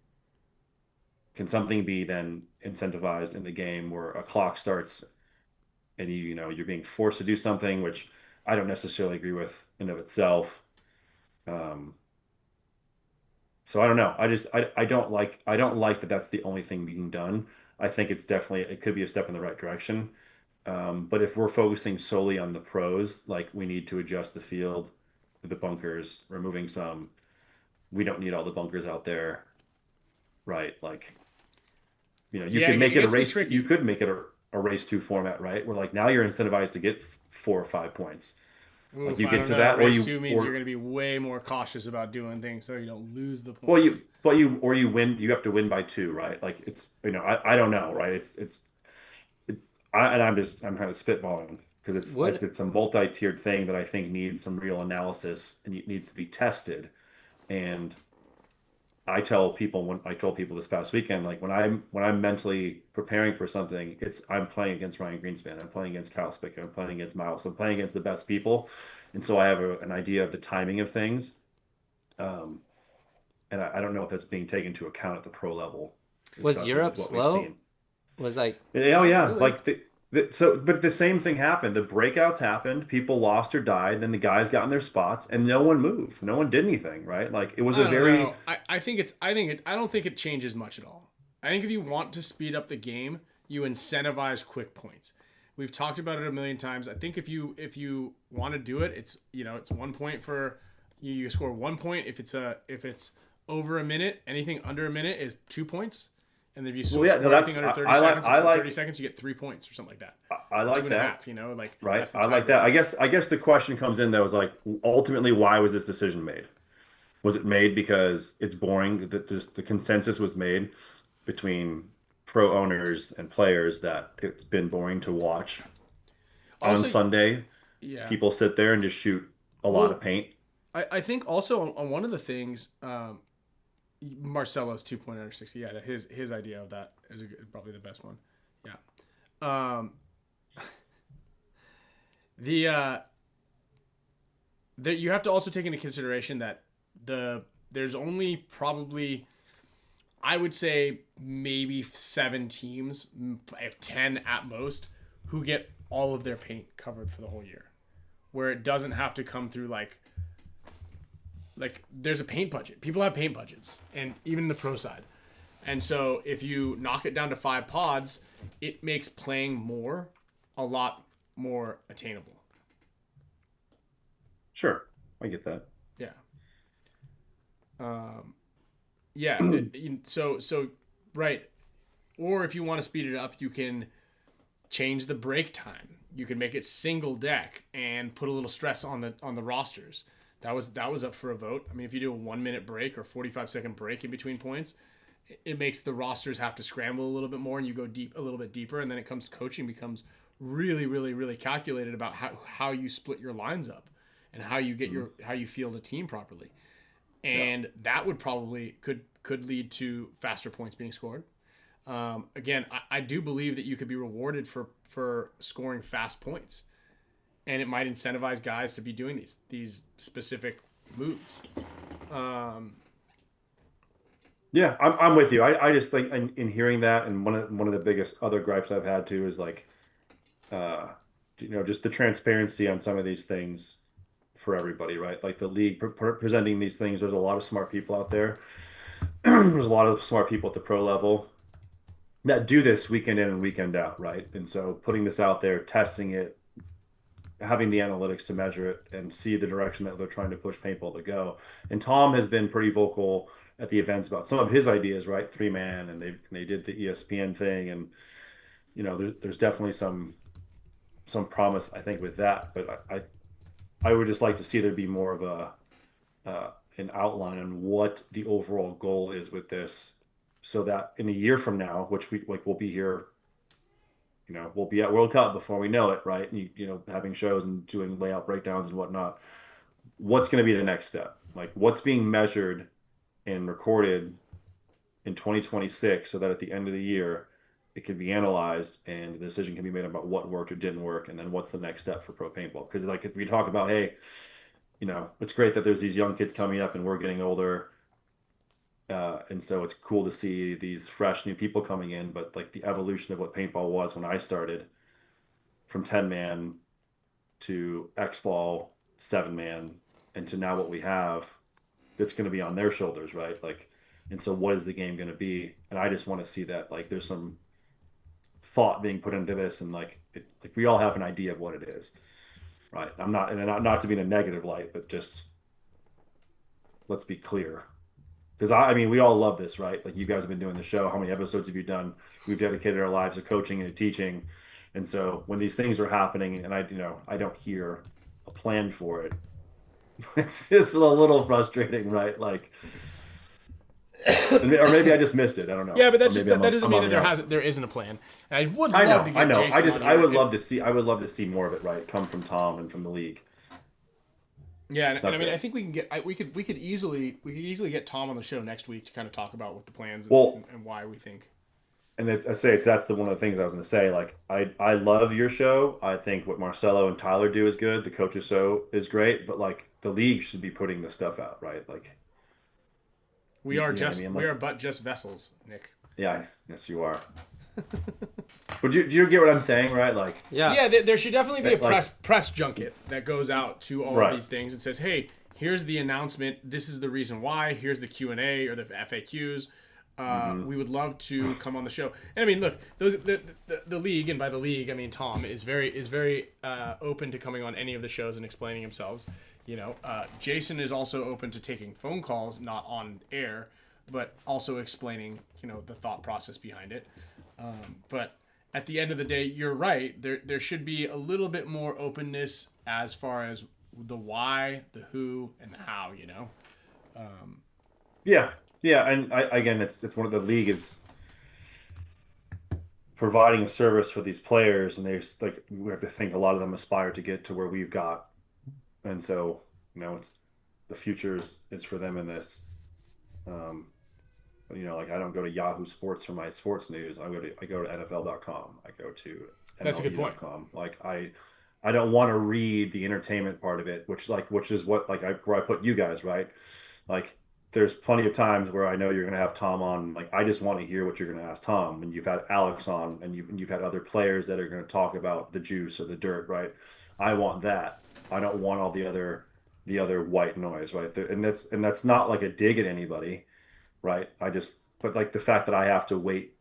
Can something be then incentivized in the game where a clock starts and you're being forced to do something, which I don't necessarily agree with in of itself. So I don't know. I don't like that that's the only thing being done. I think it could be a step in the right direction. But if we're focusing solely on the pros, like we need to adjust the field, the bunkers, removing some. We don't need all the bunkers out there, right? Like, you could make it a race. You could make it a race 2 format, right? Where like now you're incentivized to get 4 or 5 points. Like Oof, you I get don't to know. that, Race two means you're going to be way more cautious about doing things so you don't lose the well, points. you win. You have to win by 2, right? Like it's I don't know, right? And I'm kind of spitballing because Would it's a multi-tiered thing that I think needs some real analysis and it needs to be tested. And I told people this past weekend, like when I'm mentally preparing for something, I'm playing against Ryan Greenspan, I'm playing against Kyle Spicka, I'm playing against Miles, I'm playing against the best people, and so I have an idea of the timing of things. Um, and I don't know if that's being taken into account at the pro level, was especially Europe with what we've slow? seen. Was like Oh Not yeah, really. like but the same thing happened. The breakouts happened. People lost or died. Then the guys got in their spots, and no one moved. No one did anything, right? Like it was I a don't very know. I don't think it changes much at all. I think if you want to speed up the game, you incentivize quick points. We've talked about it a million times. I think if you want to do it, it's it's 1 point for you score 1 point if it's over a minute. Anything under a minute is 2 points. And if you well, yeah. score No, anything that's under 30 I seconds like I or 30 like seconds, you get 3 points or something like that. I Two like and a that. half, like Right. that's the I like that. tiebreaker. I guess the question comes in though is like ultimately why was this decision made? Was it made because it's boring? That just the consensus was made between pro owners and players that it's been boring to watch on Also, Sunday. yeah. People sit there and just shoot a lot of Well, paint. I think also on one of the things, Marcelo's 2 point under 60. Yeah, his idea of that is probably the best one. Yeah. Um, the you have to also take into consideration that there's only probably I would say maybe 7 teams, if 10 at most, who get all of their paint covered for the whole year, where it doesn't have to come through like there's a paint budget. People have paint budgets, and even the pro side. And so if you knock it down to 5 pods, it makes playing more a lot more attainable. Sure, I get that. Yeah. Yeah. So right. Or if you want to speed it up, you can change the break time. You can make it single deck and put a little stress on the rosters. That was up for a vote. I mean, if you do a 1 minute break or 45-second break in between points, it makes the rosters have to scramble a little bit more, and you go a little bit deeper, and then coaching becomes really, really, really calculated about how you split your lines up and how you get how you field a team properly, and that would probably could lead to faster points being scored. Again, I do believe that you could be rewarded for scoring fast points, and it might incentivize guys to be doing these specific moves. Yeah, I'm with you. I just think in hearing that, and one of the biggest other gripes I've had too is like, uh, just the transparency on some of these things for everybody, right? Like the league presenting these things. There's a lot of smart people out there. There's a lot of smart people at the pro level that do this weekend in and weekend out, right? And so putting this out there, testing it, having the analytics to measure it and see the direction that they're trying to push paintball to go. And Tom has been pretty vocal at the events about some of his ideas, right? 3-man, and they did the ESPN thing, and there's definitely some promise I think with that. But I would just like to see there be more of an outline on what the overall goal is with this, so that in a year from now, which we'll be here, we'll be at World Cup before we know it, right? And having shows and doing layout breakdowns and whatnot. What's going to be the next step? Like what's being measured and recorded in 2026, so that at the end of the year, it can be analyzed and the decision can be made about what worked or didn't work, and then what's the next step for pro paintball? Because like if we talk about, hey, it's great that there's these young kids coming up and we're getting older. And so it's cool to see these fresh new people coming in, but like the evolution of what paintball was when I started, from 10-man to X ball 7-man, and to now what we have, that's going to be on their shoulders, right? Like, and so what is the game going to be? And I just want to see that like there's some thought being put into this, and like we all have an idea of what it is, right? I'm not, and not to be in a negative light, but just let's be clear. because I mean, we all love this, right? Like you guys have been doing the show. How many episodes have you done? We've dedicated our lives to coaching and to teaching. And so when these things are happening and I don't hear a plan for it, it's just a little frustrating, right? Like, or maybe I just missed it. I don't know. Yeah, but that Or just maybe that doesn't I'm mean on that the outs. there isn't a plan. And I would I love know, to I get know. Jason on I here would love to see. I would love to see more of it, right? Come from Tom and from the league. Yeah, and I That's mean, it. I think we can get we could easily get Tom on the show next week to kind of talk about what the plans Well, and why we think. and I say that's one of the things I was going to say. Like I love your show. I think what Marcelo and Tyler do is good. The coaches show is great, but like the league should be putting the stuff out, right? Like We you are know what I just mean? we Like, are but just vessels, Nick. yeah, yes, you are. But do you get what I'm saying, right? Like, Yeah. Yeah, there should definitely be a Like- press junket that goes out to all of Right. these things and says, "Hey, here's the announcement. This is the reason why. Here's the Q&A or the FAQs. We would love to come on the show." And I mean, look, the league, and by the league I mean Tom, is very open to coming on any of the shows and explaining themselves. You know, Jason is also open to taking phone calls, not on air, but also explaining, you know, the thought process behind it. But at the end of the day, you're right. There should be a little bit more openness as far as the why, the who, and the how. You know. yeah, yeah, and again, it's one of the league is providing a service for these players, and there's like we have to think a lot of them aspire to get to where we've got, and so it's the future is for them in this. Like I don't go to Yahoo Sports for my sports news. I go to NFL.com. I go to That's a good point. MLB.com. Like I don't want to read the entertainment part of it, which is what where I put you guys, right? Like there's plenty of times where I know you're going to have Tom on. Like I just want to hear what you're going to ask Tom, and you've had Alex on, and you've had other players that are going to talk about the juice or the dirt, right? I want that. I don't want all the other white noise, right? And that's not like a dig at anybody, right? But like the fact that I have to wait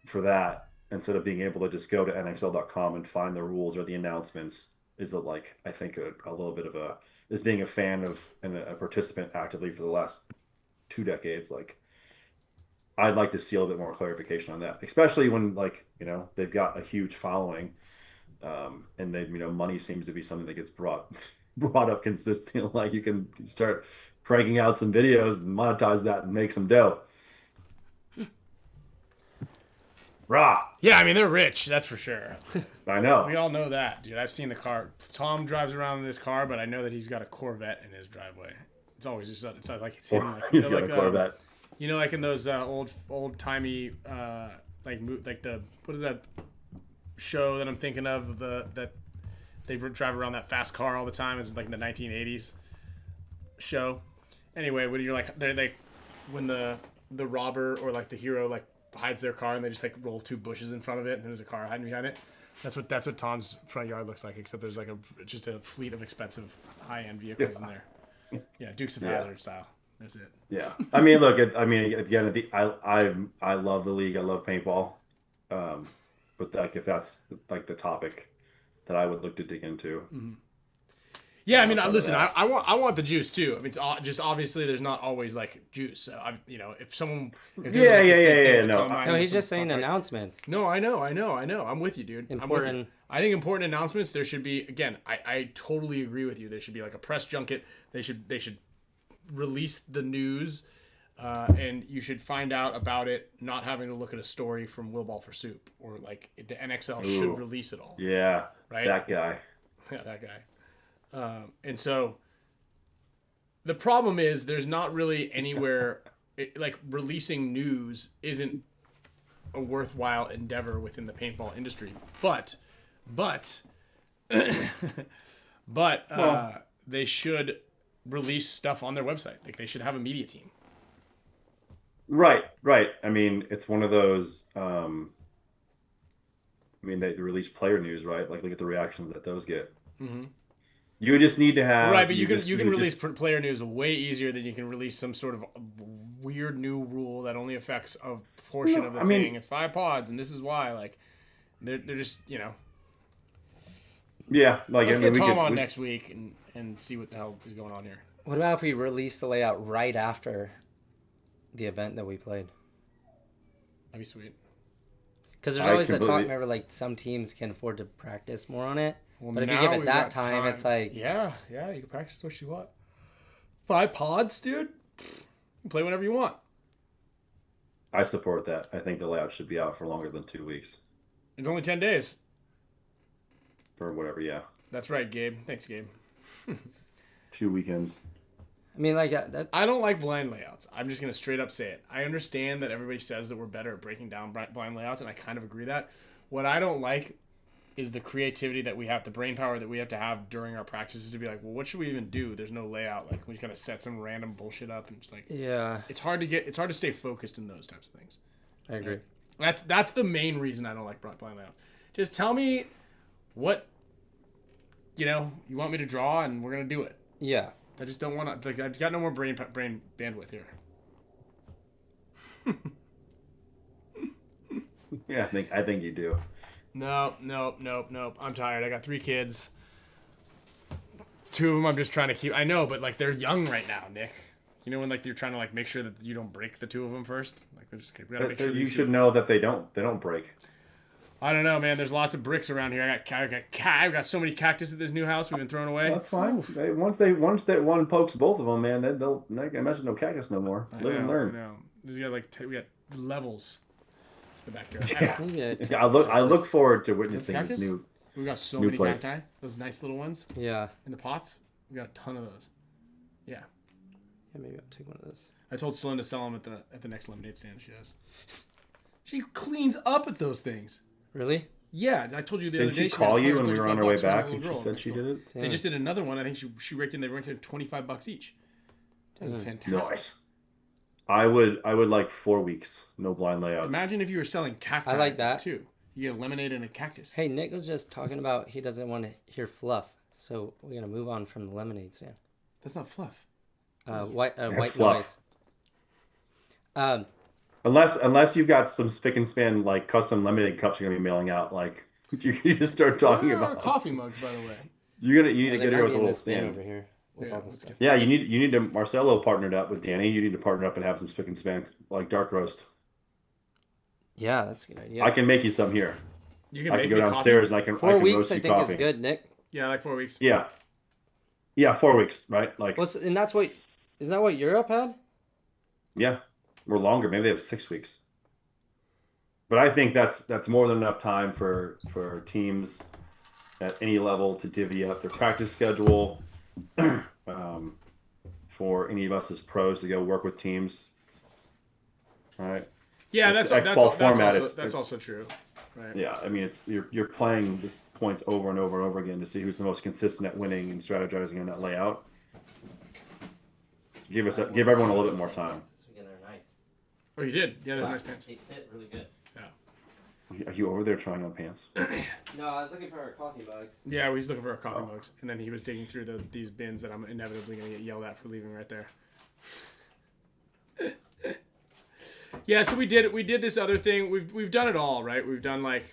for that instead of being able to just go to nxl.com and find the rules or the announcements is I think a little bit of is being a fan of and a participant actively for the last 2 decades. Like I'd like to see a little bit more clarification on that, especially when they've got a huge following, and money seems to be something that gets brought up consistently. Like you can start cranking out some videos and monetize that and make some dough. Rah! Yeah, I mean they're rich, that's for sure. I know. We all know that, dude. I've seen the car. Tom drives around in this car, but I know that he's got a Corvette in his driveway. It's always just it's not like it's in like He's got a Corvette. like in those old timey like the what is that show that I'm thinking of that they drive around that fast car all the time is like in the 1980s show. Anyway, when you're like they when the robber or like the hero like hides their car and they just like roll two bushes in front of it and there's a car hiding behind it. That's what Tom's front yard looks like, except there's like just a fleet of expensive high-end vehicles in there. Yeah, Dukes of Hazzard style. That's it. Yeah, I mean, look, at the end of I love the league. I love paintball, but like if that's like the topic that I would look to dig into. Mm-hmm. Yeah, I mean, listen, that. I want the juice too. I mean, it's just obviously there's not always like juice. So if there was, like, this big thing No. come out No, with he's some just saying fuck- announcements. No, I know. I'm with you, dude. I'm with you. Important. I think important announcements. There should be again. I totally agree with you. There should be like a press junket. They should release the news, and you should find out about it. Not having to look at a story from Will Ball for Soup or like the NXL should release it all. Yeah, Right? that guy. Yeah, that guy. And so the problem is there's not really anywhere like releasing news isn't a worthwhile endeavor within the paintball industry. But they should release stuff on their website. Like they should have a media team. Right. I mean, it's one of those. They release player news, right? Like look at the reactions that those get. Mm-hmm. You just need to have Right, but you can release player news way easier than you can release some sort of weird new rule that only affects a portion of the thing. It's 5 pods, and this is why. Like, they're just Yeah, like Let's get Tom on next week and see what the hell is going on here. What about if we release the layout right after the event that we played? That'd be sweet. Because there's always the talk, remember, like, some teams can afford to practice more on it. Well, but if you give it that time, it's like... Yeah, you can practice what you want. 5 pods, dude? You can play whenever you want. I support that. I think the layout should be out for longer than 2 weeks. It's only 10 days. Or whatever, yeah. That's right, Gabe. Thanks, Gabe. 2 weekends. I mean, like, that's... I don't like blind layouts. I'm just going to straight up say it. I understand that everybody says that we're better at breaking down blind layouts, and I kind of agree that. What I don't like is the creativity that we have, the brain power that we have to have during our practices to be like, well, what should we even do? There's no layout. Like, we just kind of set some random bullshit up and just like... Yeah. It's hard to stay focused in those types of things. I agree. That's the main reason I don't like blind layouts. Just tell me what, you want me to draw, and we're going to do it. Yeah. I just don't want to. Like, I've got no more brain bandwidth here. Yeah, I think you do. Nope. I'm tired. I got 3 kids. 2 of them I'm just trying to keep. I know, but like they're young right now, Nick. You know when like you're trying to like make sure that you don't break the 2 of them first. Like we gotta make sure. You should know that they don't break. I don't know, man. There's lots of bricks around here. I've got so many cactus at this new house we've been throwing away. That's fine. Once that one pokes both of them, man, they'll not gonna mess with no cactus no more. Live and learn. No, we got levels. It's the backyard. Yeah. I look forward to witnessing this new. We got so new many place. cacti. Those nice little ones. Yeah. In the pots. We got a ton of those. Yeah. Yeah, maybe I'll take one of those. I told Celine to sell them at the next lemonade stand she has. She cleans up at those things. Really? Yeah, I told you the other day. Didn't she call you when we were on our way back and she said she did it? They just did another one. I think she raked in. They raked in $25 each. That was fantastic. Nice. I would like 4 weeks, no blind layouts. Imagine if you were selling cacti. I like that too. You get a lemonade and a cactus. Hey, Nick was just talking about he doesn't want to hear fluff, so we're gonna move on from the lemonade stand. That's not fluff. White fluff. noise. Unless you've got some spick and span like custom lemonade cups you're gonna be mailing out, like you just start talking about coffee mugs, by the way. You need to get her with a little stand over here. Yeah, you need to Marcelo partnered up with Danny. You need to partner up and have some spick and span like dark roast. Yeah, that's a good idea. I can make you some here. I can go downstairs and I can 4 weeks. roast you I think coffee. is good, Nick. Yeah, like 4 weeks. Yeah, 4 weeks, right? Like, and that's what isn't that what Europe had? Yeah, or longer. Maybe they have 6 weeks. But I think that's more than enough time for teams at any level to divvy up their practice schedule. For any of us as pros to go work with teams. All right. Yeah, that's also true. Right. Yeah, I mean you're playing this points over and over and over again to see who's the most consistent at winning and strategizing on that layout. Give everyone a little bit more time. Oh, you did? Yeah, those nice pants. They fit really good. Are you over there trying on pants? No, I was looking for our coffee mugs. Yeah, we was looking for our coffee mugs, and then he was digging through these bins that I'm inevitably gonna get yelled at for leaving right there. Yeah, so we did this other thing. We've done it all, right? We've done the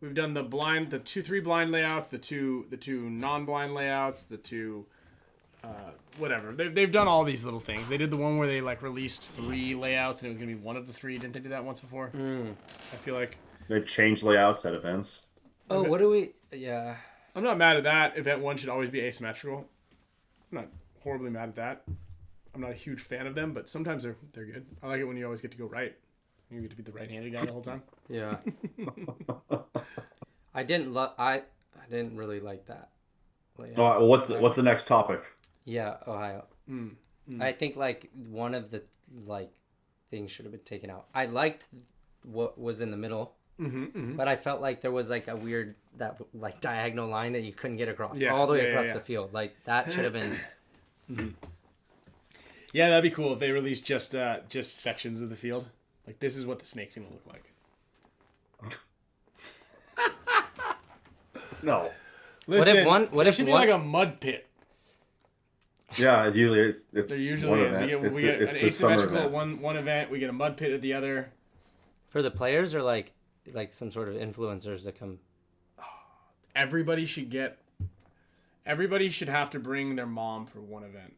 2-3 blind layouts, the two non-blind layouts, the 2 whatever. They've done all these little things. They did the one where they like released 3 layouts and it was gonna be one of the 3. Didn't they do that once before? I feel like they changed layouts at events. Oh, what do we? Yeah. I'm not mad at that. Event 1 should always be asymmetrical. I'm not horribly mad at that. I'm not a huge fan of them, but sometimes they're good. I like it when you always get to go right. You get to be the right-handed guy the whole time. Yeah. I didn't really like that. Well, what's the next topic? Yeah, Ohio. I think like one of the things should have been taken out. I liked what was in the middle, but I felt like there was like a weird diagonal line that you couldn't get across all the way across the field. Like that should have been. Yeah, that'd be cool if they released just sections of the field. Like this is what the snake's gonna look like. No. Listen, what if should be like a mud pit? Yeah, it's usually there usually is. We get an asymmetrical at one event. We get a mud pit at the other. For the players or like some sort of influencers that come. Everybody should have to bring their mom for one event.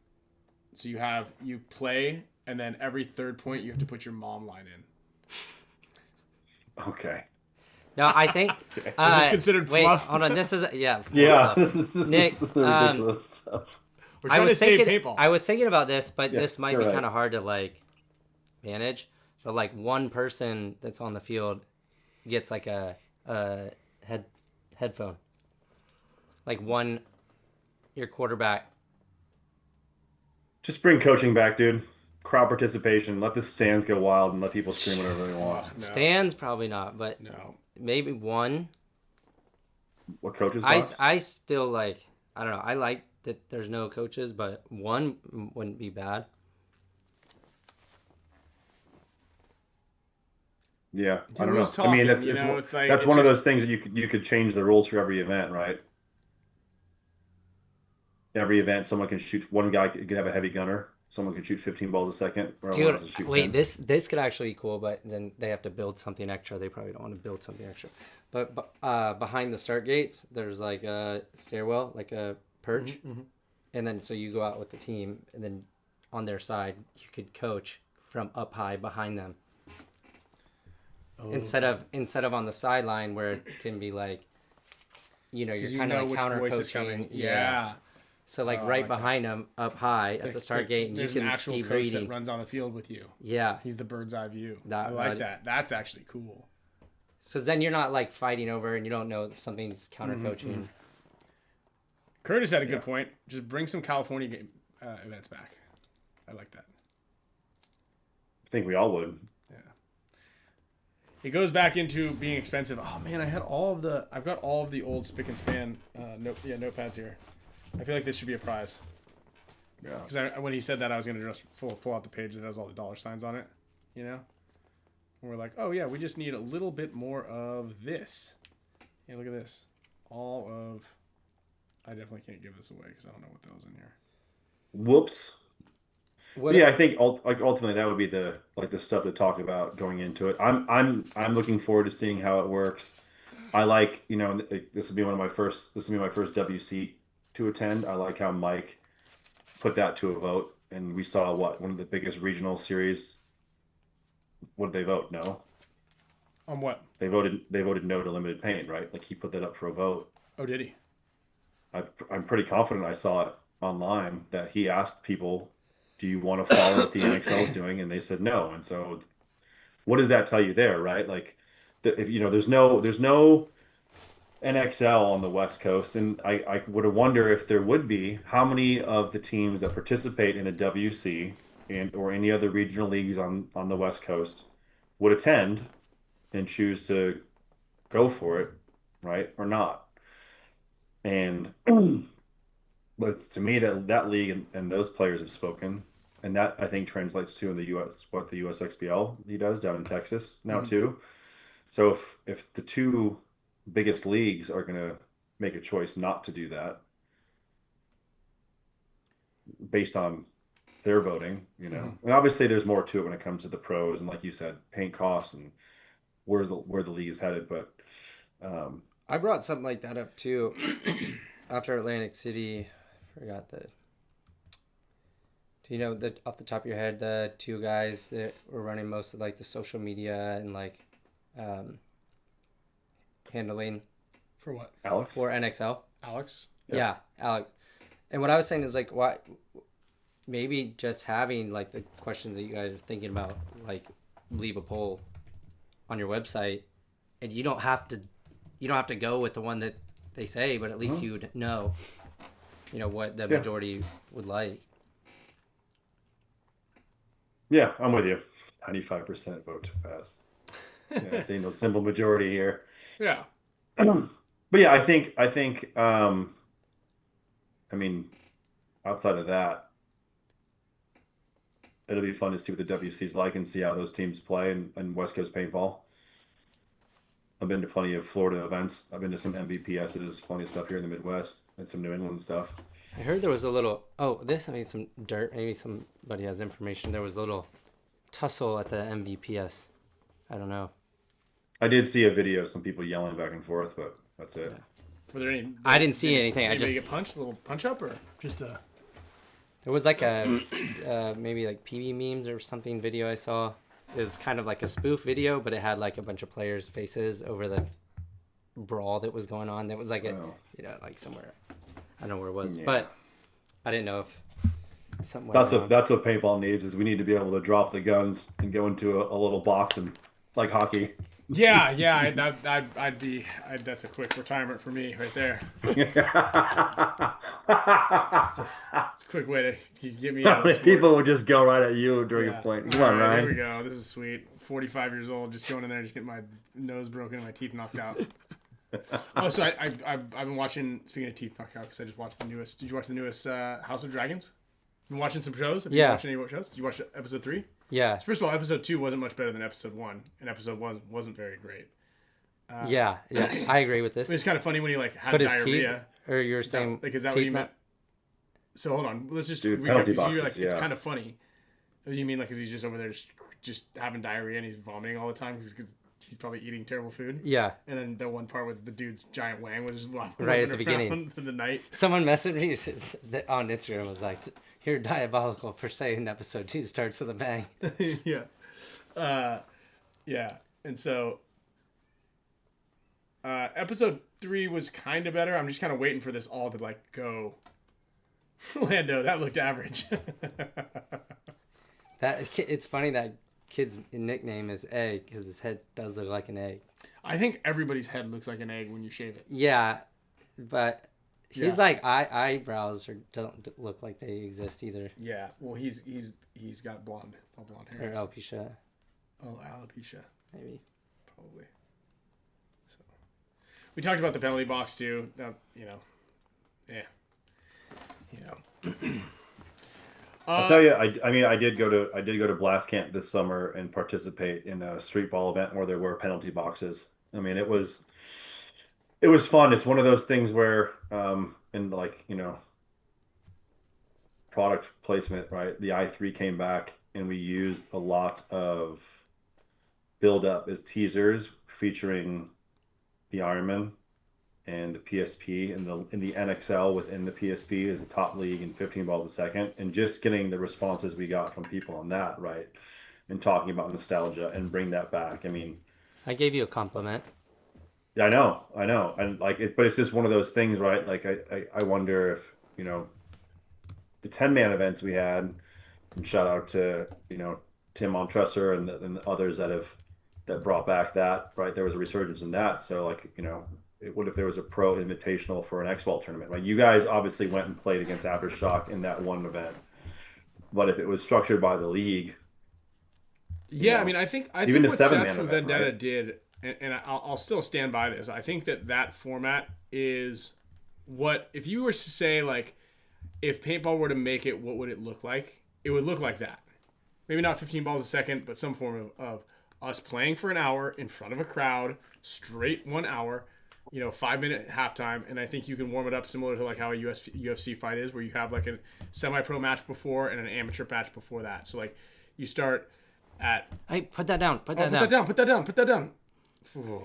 So you play, and then every third point you have to put your mom line in. Okay. No, I think. Is this considered wait, fluff? hold on. This is Yeah, fluff. this is Nick, the ridiculous stuff. We're trying to save paintball. I was thinking about this, but Yeah, this might you're be right. kind of hard to like manage. But like one person that's on the field gets like a headphone. Like your quarterback. Just bring coaching back, dude. Crowd participation. Let the stands go wild and let people scream whatever they want. No. Stands probably not, but No. maybe one. What coaches box? I still like. I don't know. I like that there's no coaches, but one wouldn't be bad. Yeah, Dude, I don't know. who's I mean, talking, that's it's like, that's it's one of just- those things that you could change the rules for every event, right? Every event, someone can shoot. One guy could have a heavy gunner. Someone can shoot 15 balls a second. Or Dude, else shoot wait, 10. this could actually be cool, but then they have to build something extra. They probably don't want to build something extra. But behind the start gates, there's like a stairwell, like a perch. Mm-hmm. And then so you go out with the team, and then on their side, you could coach from up high behind them. Oh. Instead of on the sideline where it can be like, you're 'Cause you kind know of like which counter voice is coaching. coming. Yeah. So like Oh, I right like that. behind them, up high at the start gate, and you There's can an actual keep coach reading. that runs on the field with you. Yeah. He's the bird's eye view. That- I like that- that. That's actually cool. So then you're not like fighting over, and you don't know if something's counter coaching. Curtis had a good point. Just bring some California game events back. I like that. I think we all would. Yeah. It goes back into being expensive. Oh man, I've got all of the old Spick and Span notepads here. I feel like this should be a prize. Yeah. Because when he said that, I was gonna just pull out the page that has all the dollar signs on it. You know. And we're like, oh yeah, we just need a little bit more of this. Yeah, look at this. All of. I definitely can't give this away because I don't know what the hell's in here. Whoops. What Yeah, I think ultimately that would be the stuff to talk about going into it. I'm looking forward to seeing how it works. I like, this will be my first WC to attend. I like how Mike put that to a vote, and we saw one of the biggest regional series. What did they vote? No. On what? They voted no to limited paint, right? Like he put that up for a vote. Oh, did he? I'm pretty confident I saw it online that he asked people, do you want to follow what the NXL is doing? And they said no. And so what does that tell you there, right? Like, if there's no NXL on the West Coast, and I would wonder if there would be, how many of the teams that participate in the WC or any other regional leagues on the West Coast would attend and choose to go for it, right? Or not. And but to me that league and those players have spoken, and that I think translates to in the US what the USXBL he does down in Texas now too. So if the two biggest leagues are going to make a choice not to do that based on their voting, and obviously there's more to it when it comes to the pros and, like you said, paint costs and where the league is headed. But I brought something like that up too. After Atlantic City, forgot the. Do you know off the top of your head the two guys that were running most of like the social media and like handling For what? Alex, for NXL? Alex? Yeah, Alex. And what I was saying is like, why? Maybe just having like the questions that you guys are thinking about, like leave a poll on your website, and you don't have to go with the one that they say, but at least you'd know, what the majority would like. yeah, I'm with you. 95% vote to pass. Yeah, seeing no simple majority here. Yeah. But yeah, I think I mean, outside of that, it'll be fun to see what the WC's like and see how those teams play in West Coast paintball. I've been to plenty of Florida events. I've been to some MVPSs, plenty of stuff here in the Midwest, and some New England stuff. I heard there was a little. Oh, this maybe some dirt. Maybe somebody has information. There was a little tussle at the MVPS. I don't know. I did see a video of some people yelling back and forth, but that's it. Were there any? I didn't see anything. I Anybody just get punched? A little punch up or just a? There was like a maybe like PB memes or something video I saw. It was kind of like a spoof video, but it had like a bunch of players' faces over the brawl that was going on. That was like like somewhere. I don't know where it was, but I didn't know if something. That's what paintball needs is we need to be able to drop the guns and go into a little box and like hockey. Yeah, that's a quick retirement for me right there. It's a quick way to get me out of the sport. People would just go right at you during a point. Come on, Ryan. Here we go. This is sweet. 45 years old, just going in there and just getting my nose broken and my teeth knocked out. Oh, so I've been watching, speaking of teeth knocked out, because I just watched the newest. Did you watch the newest House of Dragons? Been watching some shows? Have you been watching any shows? Did you watch episode 3? Yeah. So first of all, episode 2 wasn't much better than episode 1, and episode 1 wasn't very great. Yeah, I agree with this. It's kind of funny when he like had Put his diarrhea. Teeth, or you're saying like, is that what you meant? So hold on, let's just penalty recap. boxes, You're like, it's kind of funny. You mean like, is he just over there just having diarrhea and he's vomiting all the time because he's probably eating terrible food? Yeah. And then the one part with the dude's giant wang was just right at the beginning in the night. Someone messaged me on Instagram, was like, "You're diabolical for saying episode 2 starts with a bang." Yeah. And so episode 3 was kind of better. I'm just kind of waiting for this all to like go. Lando, that looked average. It's funny that kid's nickname is Egg because his head does look like an egg. I think everybody's head looks like an egg when you shave it. Yeah, but he's like eyebrows don't look like they exist either. Yeah, well he's got blonde, it's all blonde hair. Or alopecia. Oh, alopecia, maybe, probably. So we talked about the penalty box too. I'll tell you, I did go to Blast Camp this summer and participate in a street ball event where there were penalty boxes. I mean, it was fun. It's one of those things where, product placement, right? The i3 came back and we used a lot of build up as teasers featuring the Ironman and the PSP and the NXL within the PSP is the top league in 15 balls a second, and just getting the responses we got from people on that, right, and talking about nostalgia and bring that back. I mean, I gave you a compliment. Yeah, I know, and like it, but it's just one of those things, right? Like I wonder if the 10-man events we had, and shout out to Tim Montresor and the others that brought back that, right? There was a resurgence in that, so like what if there was a pro invitational for an X-Ball tournament? Right? You guys obviously went and played against Aftershock in that one event, but if it was structured by the league, I mean, I think even what Seth seven-man from event, Vendetta right? did, and I'll still stand by this. I think that format is what, if you were to say like, if paintball were to make it, what would it look like? It would look like that. Maybe not 15 balls a second, but some form of us playing for an hour in front of a crowd, straight 1 hour. 5-minute halftime, and I think you can warm it up similar to like how a UFC fight is, where you have like a semi-pro match before and an amateur match before that. So like you start at. Hey, put that down. Put that down. Ooh,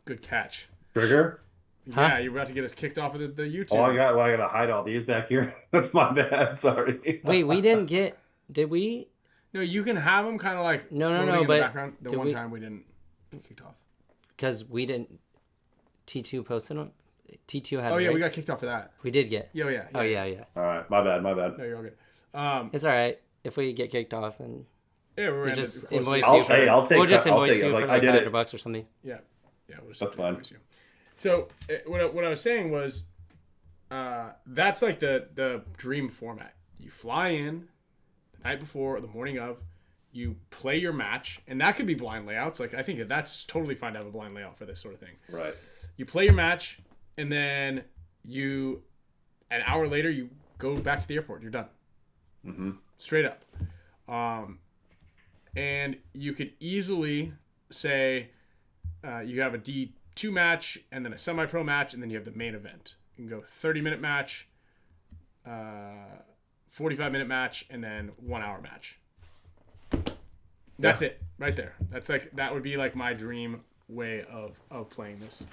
good catch. Trigger. Yeah, you're about to get us kicked off of the YouTube. Oh, I gotta hide all these back here. That's my bad. Sorry. Wait, we didn't get. Did we? No, you can have them kind of like no, in but the background. The one time we didn't get kicked off because we didn't. T2 posted on. T2 had. Oh yeah, we got kicked off for that. We did get. Yeah. Oh yeah. All right, my bad. No, you're all good. It's all right. If we get kicked off, then we're just close invoice to- you. I'll take. We'll just I'll invoice take you it. for Like like I did it. $500 or something. Yeah. We'll just That's fine. invoice you. So what I was saying was, that's like the dream format. You fly in the night before or the morning of, you play your match, and that could be blind layouts. Like I think that's totally fine to have a blind layout for this sort of thing. Right. You play your match, and then an hour later, you go back to the airport. You're done. Mm-hmm. Straight up. And you could easily say you have a D2 match, and then a semi-pro match, and then you have the main event. You can go 30-minute match, 45-minute match, and then 1 hour match. That's it right there. That would be like my dream way of playing this.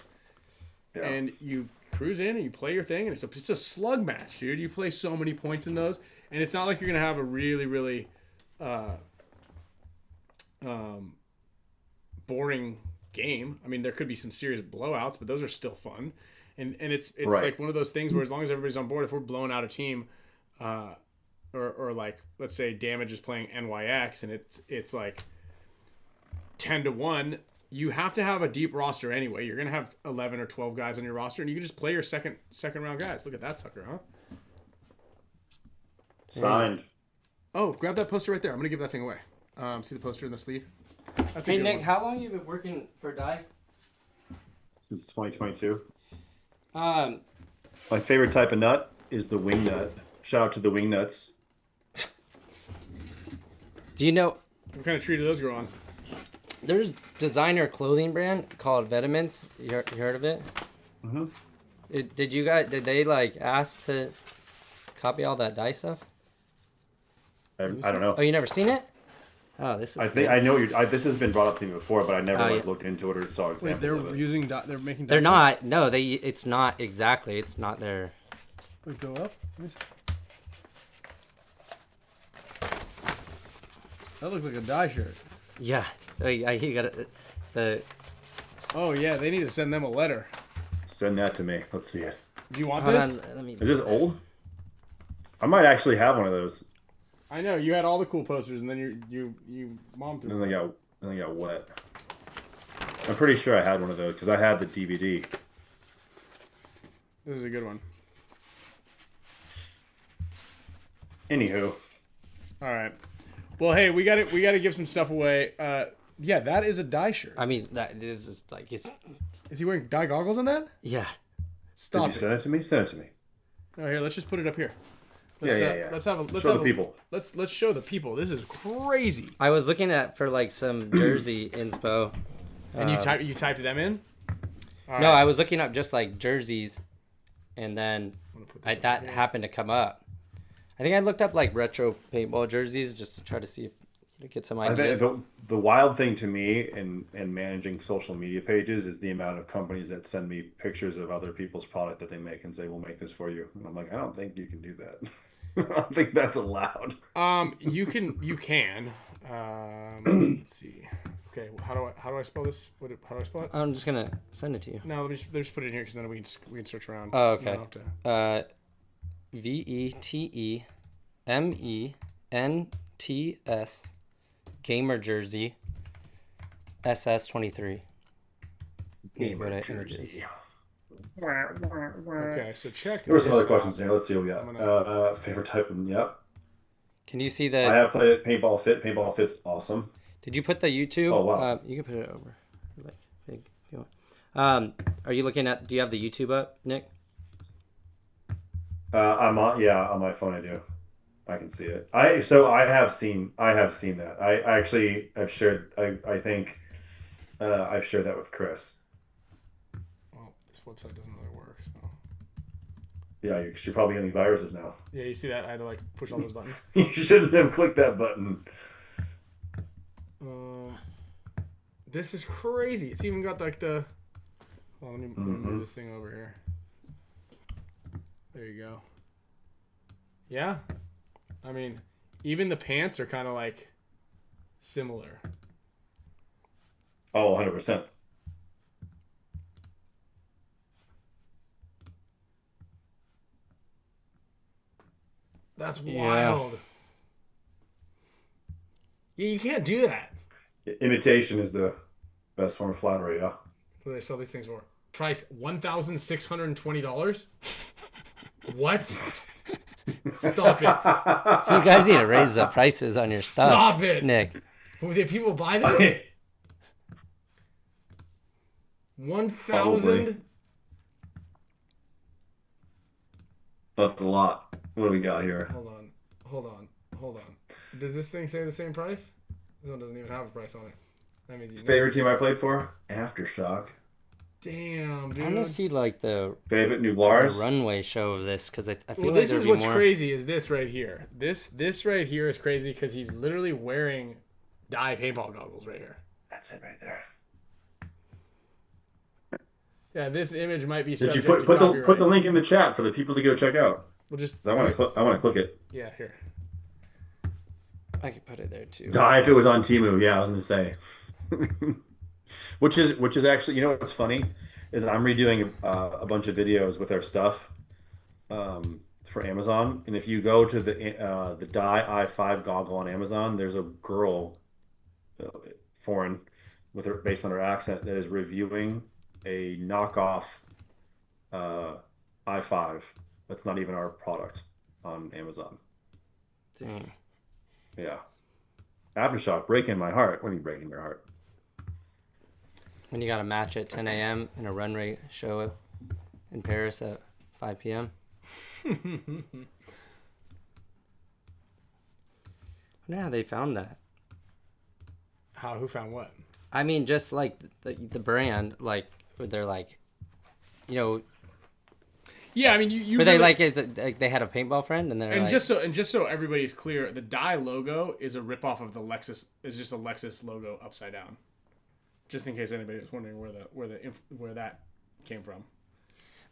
Yeah. And you cruise in and you play your thing, and it's a slug match, dude. You play so many points in those, and it's not like you're gonna have a really, really boring game. I mean, there could be some serious blowouts, but those are still fun. And it's Right. like one of those things where as long as everybody's on board, if we're blowing out a team, or like let's say Damage is playing NYX and it's like 10-1, you have to have a deep roster anyway. You're gonna have 11 or 12 guys on your roster, and you can just play your second round guys. Look at that sucker, huh? Signed. Oh, grab that poster right there. I'm gonna give that thing away. See the poster in the sleeve? That's a Hey good Nick, one. how long you been working for Dye? Since 2022. Um, My favorite type of nut is the wing nut. Shout out to the wing nuts. do you know What kind of tree do those grow on? there's designer clothing brand called Vitamins? You heard of it? Mhm. Did they like ask to copy all that Dye stuff? I don't know. Oh, you never seen it? Oh, this is. I think good. I know this has been brought up to me before, but I never Oh, like yeah. looked into it or saw examples Wait, they're of it. they're making. They're not. No, they. It's not exactly. It's not their. Wait, go up. Let me see. That looks like a dye shirt. Yeah. You got it. The. Oh yeah, they need to send them a letter. Send that to me. Let's see it. Do you want Hold this? on. Let me. Is this old? I might actually have one of those. I know you had all the cool posters, and then you mom threw. And then they got wet. I'm pretty sure I had one of those because I had the DVD. This is a good one. Anywho, All right. Well, hey, we got to give some stuff away. Yeah, that is a dye shirt. I mean, that this is like it's. Is he wearing dye goggles on that? Yeah. Stop did you it. send it to me? Send it to me. Oh, here, let's just put it up here. Yeah. Let's have a let's Show have the a, people. Let's show the people. This is crazy. I was looking at for like some jersey inspo. And you typed them in? All No, right. I was looking up just like jerseys, and then I'm gonna put this up that here. happened to come up. I think I looked up like retro paintball jerseys just to try to see if to get some I ideas. think the wild thing to me in managing social media pages is the amount of companies that send me pictures of other people's product that they make and say, we'll make this for you. And I'm like, I don't think you can do that. I don't think that's allowed. You can. Let's see. Okay, how do I spell this? How do I spell it? I'm just gonna send it to you. No, let me just put it in here because then we can search around. Oh, You okay. don't have to- VETEMENTS gamer jersey SS23. Go to images. Okay, so check. There were some this other questions out. there. Let's see what we I'm got. Favorite type of, yep. Can you see I the? have played it. Paintball Fit. Paintball Fit's awesome. Did you put the YouTube? Oh, wow. You can put it over, like big if you want. Are you looking at? Do you have the YouTube up, Nick? I'm on, yeah, on my phone I do. I can see it. I have seen that. I've shared I think I've shared that with Chris. Well, this website doesn't really work. So. Yeah, you're probably getting viruses now. Yeah, you see that? I had to like push all those buttons. You shouldn't have clicked that button. This is crazy. It's even got like the. Well, let me move this thing over here. There you go. Yeah, I mean, even the pants are kind of like similar. Oh, 100%. That's Yeah. wild. Yeah, you can't do that. Imitation is the best form of flattery, yeah. What do they sell these things for? Price $1,620. What? Stop it! You guys need to raise the prices on your stuff. Stop it, Nick. Did people buy this? 1,000. That's a lot. What do we got here? Hold on. Does this thing say the same price? This one doesn't even have a price on it. That means you know. Favorite team I played for? Aftershock. Damn, I want to dude. see like the Favorite Nublars? runway show of this because I feel Well, like this there'd is be what's more. crazy is this right here. This right here is crazy because he's literally wearing dye paintball goggles right here. That's it right there. Yeah, this image might be Did you subject to put the copyright. link in the chat for the people to go check out? We'll just. I want to click it. Yeah, here. I could put it there too. If it was on Temu, yeah, I was gonna say. Which is actually, you know what's funny is I'm redoing a bunch of videos with our stuff for Amazon, and if you go to the Dye i5 goggle on Amazon, there's a girl, foreign, with her based on her accent, that is reviewing a knockoff i5 that's not even our product on Amazon. Dang. Yeah. Aftershock breaking my heart. When are you breaking your heart? When you got a match at 10 a.m. and a run rate show in Paris at 5 p.m. I wonder how they found that. How? Who found what? I mean, just like the brand, like they're like, you know. Yeah, I mean, you. But really, they like is it like they had a paintball friend and they're and like, just so everybody's clear, the Dye logo is a ripoff of the Lexus. Is just a Lexus logo upside down. Just in case anybody was wondering where that came from.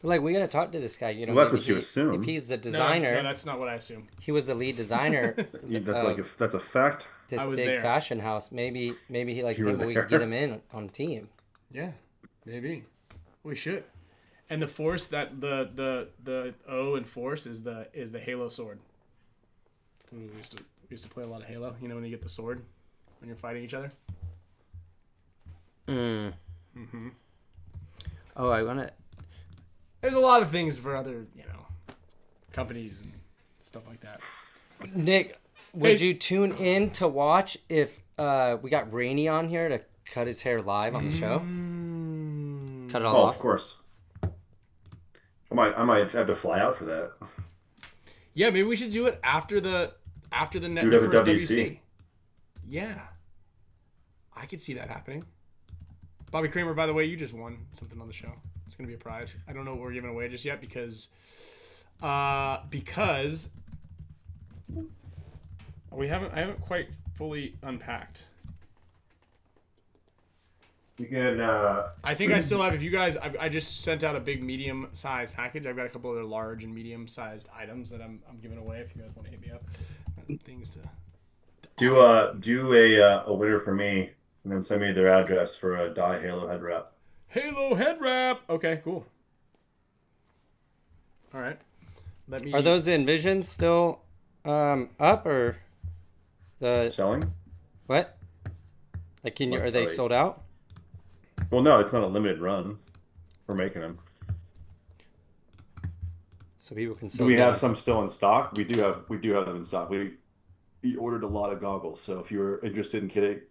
But like we gotta talk to this guy. You know, Well, that's what you assume. If he's the designer, No, that's not what I assume. he was the lead designer. That's a fact. This I was big there. fashion house. Maybe he likes You were paintball. We there. could get him in on team. Yeah, maybe we should. And the force that the O in force is the Halo sword. We used to play a lot of Halo. You know when you get the sword when you're fighting each other. Mm-hmm. Oh, I wanna. There's a lot of things for other companies and stuff like that. Nick, would Hey. you tune in to watch if we got Rainey on here to cut his hair live on the show? Cut it all Oh, off. of course. I might have to fly out for that. Yeah, maybe we should do it after the net Do it the at first WC. WC. Yeah, I could see that happening. Bobby Kramer, by the way, you just won something on the show. It's gonna be a prize. I don't know what we're giving away just yet because I haven't quite fully unpacked. You can. I think I still have. If you guys, I just sent out a big medium-sized package. I've got a couple other large and medium-sized items that I'm giving away. If you guys want to hit me up, things to do a winner for me, and then send me their address for a Dye Halo head wrap. Halo head wrap. Okay, cool. All right. Let me. Are those Envisions still up or the Selling? what? Like, are they sold out? Well, no, it's not a limited run. We're making them. So people can Do still. we get have them. some still in stock? We do have them in stock. We ordered a lot of goggles, so if you're interested in getting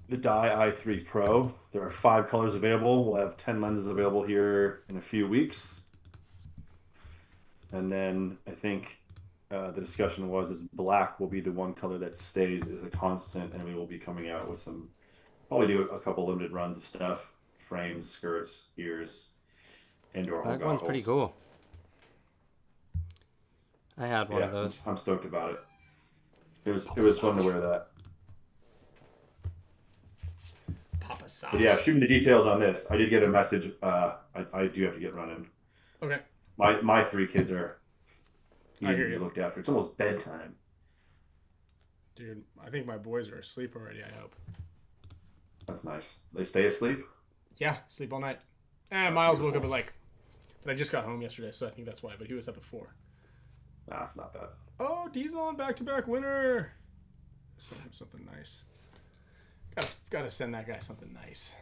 the Dye i3 Pro, there are 5 colors available. We'll have 10 lenses available here in a few weeks. And then I think the discussion is black will be the one color that stays as a constant, and we will be coming out with probably do a couple limited runs of stuff, frames, skirts, ears, indoor Black goggles. one's pretty cool. I had one of those. I'm stoked about it. It was fun to wear that. Papa Sauce. But yeah, shoot me the details on this. I did get a message. I do have to get running. Okay. My 3 kids are I hear needing to you. be looked after. It's almost bedtime. Dude, I think my boys are asleep already. I hope. That's nice. They stay asleep. Yeah, sleep all night. That's Miles woke beautiful. up at but I just got home yesterday, so I think that's why. But he was up at 4. Nah, it's not bad. Oh, Diesel on back-to-back winner. Send him something nice. Gotta send that guy something nice.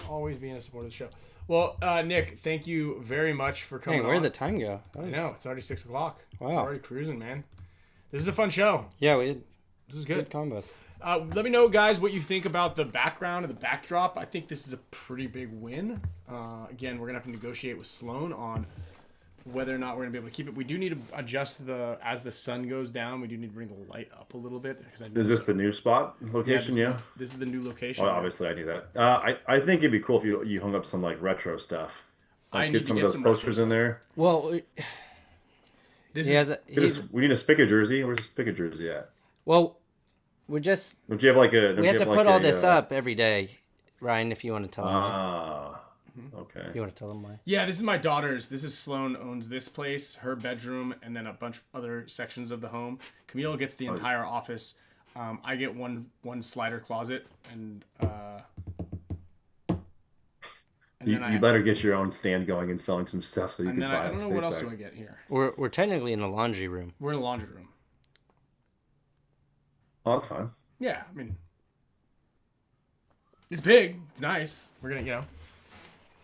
Always being a supporter of the show. Well, Nick, thank you very much for coming Hey, where'd on. the time go? I know, it's already 6 o'clock. Wow. We're already cruising, man. This is a fun show. Yeah, we did. This is Good good. combo. Let me know, guys, what you think about the background and the backdrop. I think this is a pretty big win. Again, we're going to have to negotiate with Sloan on whether or not we're going to be able to keep it. We do need to adjust as the sun goes down, we do need to bring the light up a little bit. Is this the new spot location? Yeah. This is the new location. Well, obviously, I knew that. I think it'd be cool if you hung up some like retro stuff. I Like, need get to some get of those some retro posters in there. Well, This he is has We need a Spicka jersey. Where's the Spicka jersey at? well, we just Don't you have like a? we have to put all this up every day. Ryan, if you want to tell them why. Ah, okay. You want to tell them why? Yeah, this is my daughter's. This is Sloan owns this place, her bedroom, and then a bunch of other sections of the home. Camille gets the entire office. I get one slider closet, and You better get your own stand going and selling some stuff so you can buy I don't know what else back. do I get here. We're technically in the laundry room. We're in a laundry room. Oh, that's fine. Yeah, I mean, it's big. It's nice. We're gonna,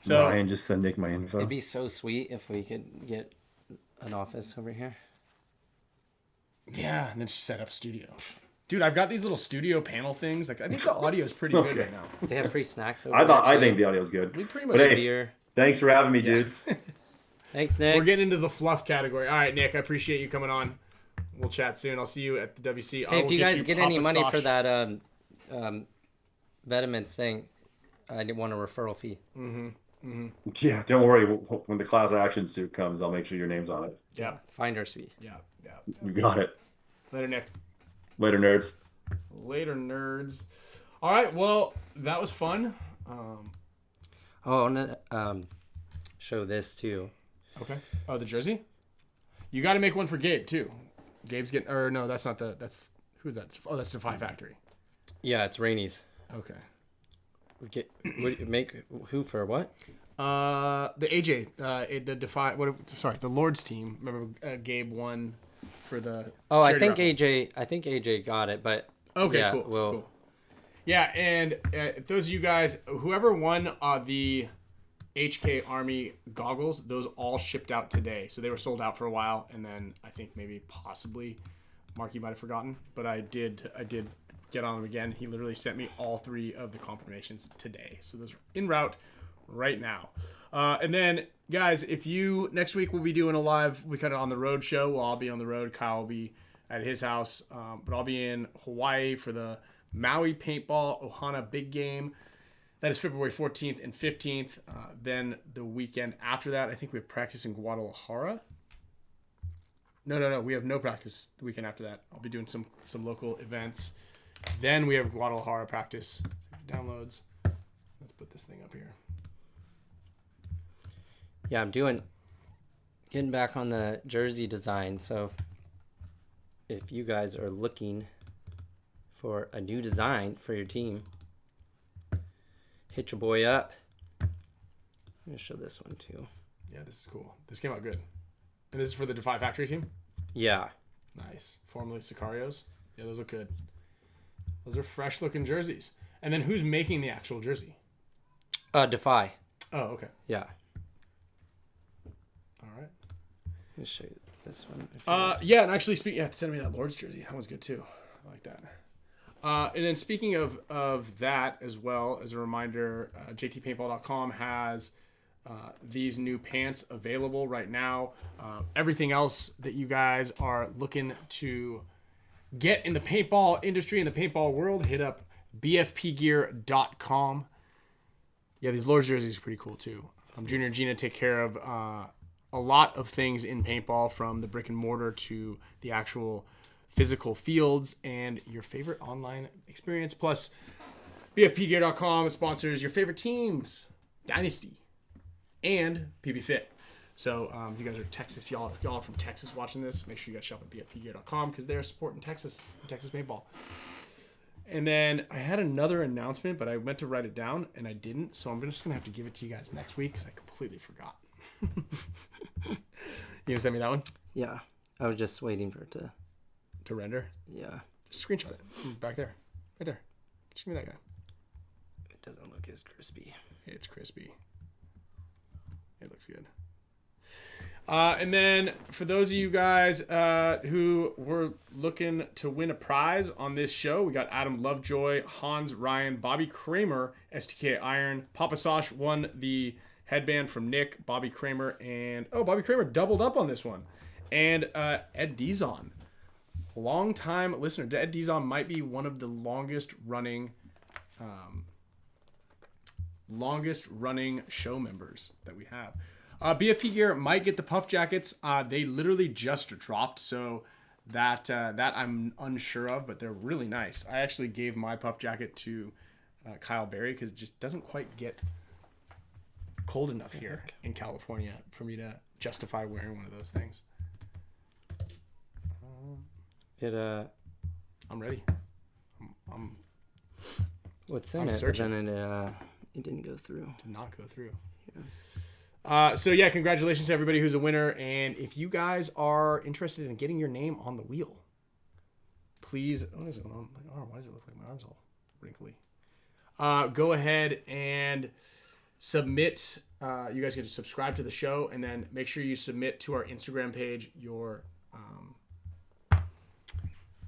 So Ryan, just send Nick my info. It'd be so sweet if we could get an office over here. yeah, and then set up studio. Dude, I've got these little studio panel things. Like, I think the audio is pretty good right now. They have free snacks over I think the audio's good. We pretty much. But hey, beer. thanks for having me, dudes. Thanks, Nick. We're getting into the fluff category. All right, Nick, I appreciate you coming on. We'll chat soon. I'll see you at the WC. Hey, if you guys get any money for that. that Vetements thing, I want a referral fee. Yeah, don't worry. When the class action suit comes, I'll make sure your name's on it. Yeah, Finder's fee. yeah. You got it. Later, Nick. Later, nerds. Later, nerds. All right, well, that was fun. Oh, I want to show this too. Okay. Oh, the jersey? You got to make one for Gabe, too. Gabe's getting... Or, no, that's not the... That's... Who's that? Oh, that's Defy Factory. Yeah, it's Rainey's. Okay. Make who for what? The AJ, the Defy... the Lords team. Remember, Gabe won for the... Oh, I charity think raffle. AJ got it, but Okay, yeah, cool. well, Cool. Yeah, and those of you guys, whoever won the HK Army goggles, those all shipped out today. So they were sold out for a while, and then I think maybe possibly Marky might have forgotten, but I did get on him again. He literally sent me all 3 of the confirmations today. So those are en route right now. And then, guys, next week we'll be doing a live, we kind of on the road show. Well, I'll be on the road. Kyle will be at his house, but I'll be in Hawaii for the Maui Paintball Ohana Big Game. That is February 14th and 15th. Then the weekend after that, I think we have practice in Guadalajara. No. We have no practice the weekend after that. I'll be doing some local events. Then we have Guadalajara practice. Downloads. Let's put this thing up here. yeah, I'm getting back on the jersey design. So if you guys are looking for a new design for your team, hit your boy up. I'm gonna show this one too. Yeah, this is cool. This came out good. And this is for the Defy Factory team? Yeah. Nice. Formerly Sicarios. Yeah, those look good. Those are fresh looking jerseys. And then who's making the actual jersey? Defy. Oh, okay. Yeah. All right. Let me show you this one. Yeah, and actually send me that Lord's jersey. That one's good too. I like that. And then speaking of that as well, as a reminder, jtpaintball.com has these new pants available right now. Everything else that you guys are looking to get in the paintball industry, in the paintball world, hit up bfpgear.com. Yeah, these Lord's jerseys are pretty cool too. Junior and Gina take care of a lot of things in paintball, from the brick and mortar to the actual physical fields and your favorite online experience. Plus, bfpgear.com sponsors your favorite teams, Dynasty and PB Fit. So if you guys are Texas, if y'all are from Texas watching this, make sure you guys shop at bfpgear.com because they're supporting Texas paintball. And then I had another announcement, but I meant to write it down and I didn't. So I'm just going to have to give it to you guys next week because I completely forgot. You gonna send me that one? Yeah. I was just waiting for it to render? Yeah. Just screenshot it. Back there. Right there. Just give me that guy. It doesn't look as crispy. It's crispy. It looks good. And then for those of you guys who were looking to win a prize on this show, we got Adam Lovejoy, Hans Ryan, Bobby Kramer, STK Iron. Papa Sosh won the headband from Nick, Bobby Kramer, and Bobby Kramer doubled up on this one. And Ed Dizon, long-time listener. Ed Dizon might be one of the longest running show members that we have. BFP Gear might get the puff jackets. They literally just dropped, so that I'm unsure of, but they're really nice. I actually gave my puff jacket to Kyle Berry, because it just doesn't quite get cold enough here in California for me to justify wearing one of those things. I'm ready. I'm What's in I'm it? searching. But then it didn't go through. Did not go through. So yeah, congratulations to everybody who's a winner. And if you guys are interested in getting your name on the wheel, please. What is it on my arm? Why does it look like my arm's all wrinkly? Go ahead and submit. You guys get to subscribe to the show, and then make sure you submit to our Instagram page your.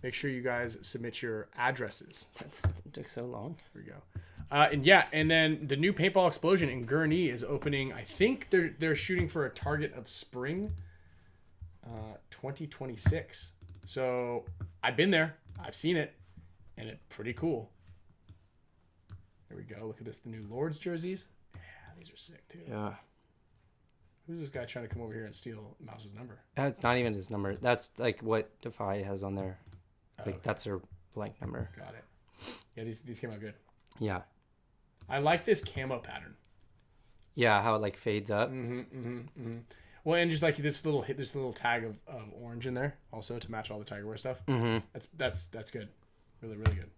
Make sure you guys submit your addresses. It took so long. Here we go. And then the new Paintball Explosion in Gurnee is opening. I think they're shooting for a target of spring 2026. So I've been there. I've seen it, and it's pretty cool. There we go. Look at this. The new Lords jerseys. Yeah, these are sick too. Yeah. Who's this guy trying to come over here and steal Mouse's number? That's not even his number. That's like what Defy has on there. Like okay. That's their blank number. Got it. Yeah, these came out good. Yeah. I like this camo pattern. Yeah, how it like fades up. Well, and just like this little tag of orange in there also to match all the Tiger Wear stuff. That's good. Really, really good.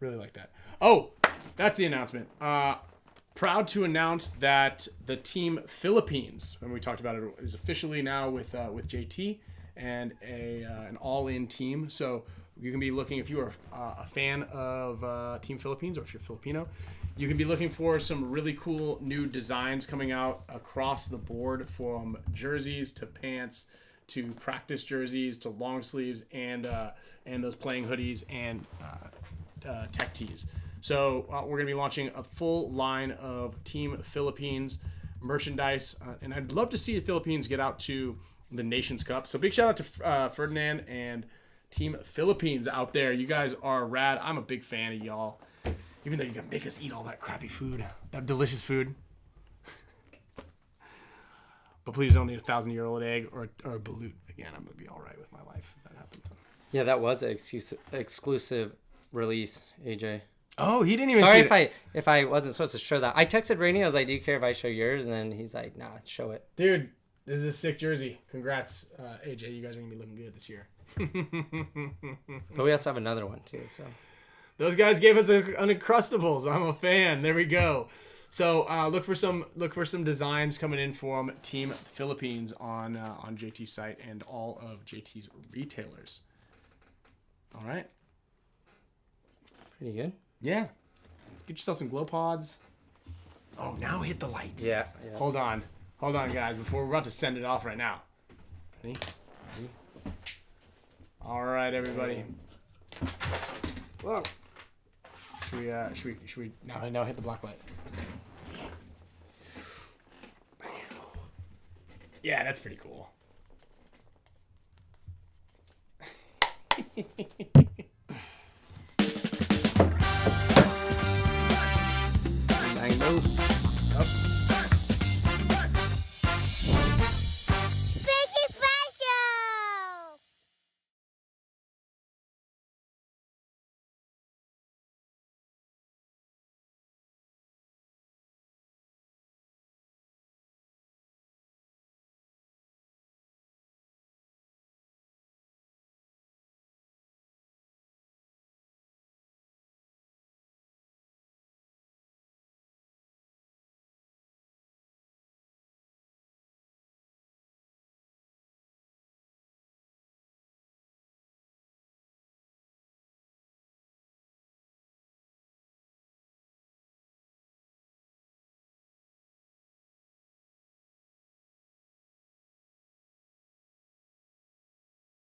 Really like that. Oh, that's the announcement. Proud to announce that the Team Philippines, when we talked about it, is officially now with JT and an all-in team. So you can be looking, if you are a fan of Team Philippines, or if you're Filipino, you can be looking for some really cool new designs coming out across the board, from jerseys to pants to practice jerseys to long sleeves and those playing hoodies and tech tees. So we're going to be launching a full line of Team Philippines merchandise, and I'd love to see the Philippines get out to the Nations Cup. So big shout out to Ferdinand and Team Philippines out there. You guys are rad. I'm a big fan of y'all, even though you can make us eat all that crappy food, that delicious food. But please don't eat a 1,000-year-old egg or a balut again. I'm gonna be all right with my life if that happens. Yeah, that was an exclusive release, AJ. Oh, he didn't even. Sorry if I wasn't supposed to show that. I texted Rainey. I was like, "Do you care if I show yours?" And then he's like, "Nah, show it." Dude, this is a sick jersey. Congrats, AJ. You guys are gonna be looking good this year. But we also have another one too. So those guys gave us an Uncrustables. I'm a fan. There we go. So look for some designs coming in from Team Philippines on JT's site and all of JT's retailers. All right. pretty good. Yeah. Get yourself some glow pods. Oh, now hit the light. Yeah. Hold on, guys. Before we're about to send it off right now. Ready? All right, everybody. Whoa. Should we now hit the black light? Yeah, that's pretty cool. Bang those.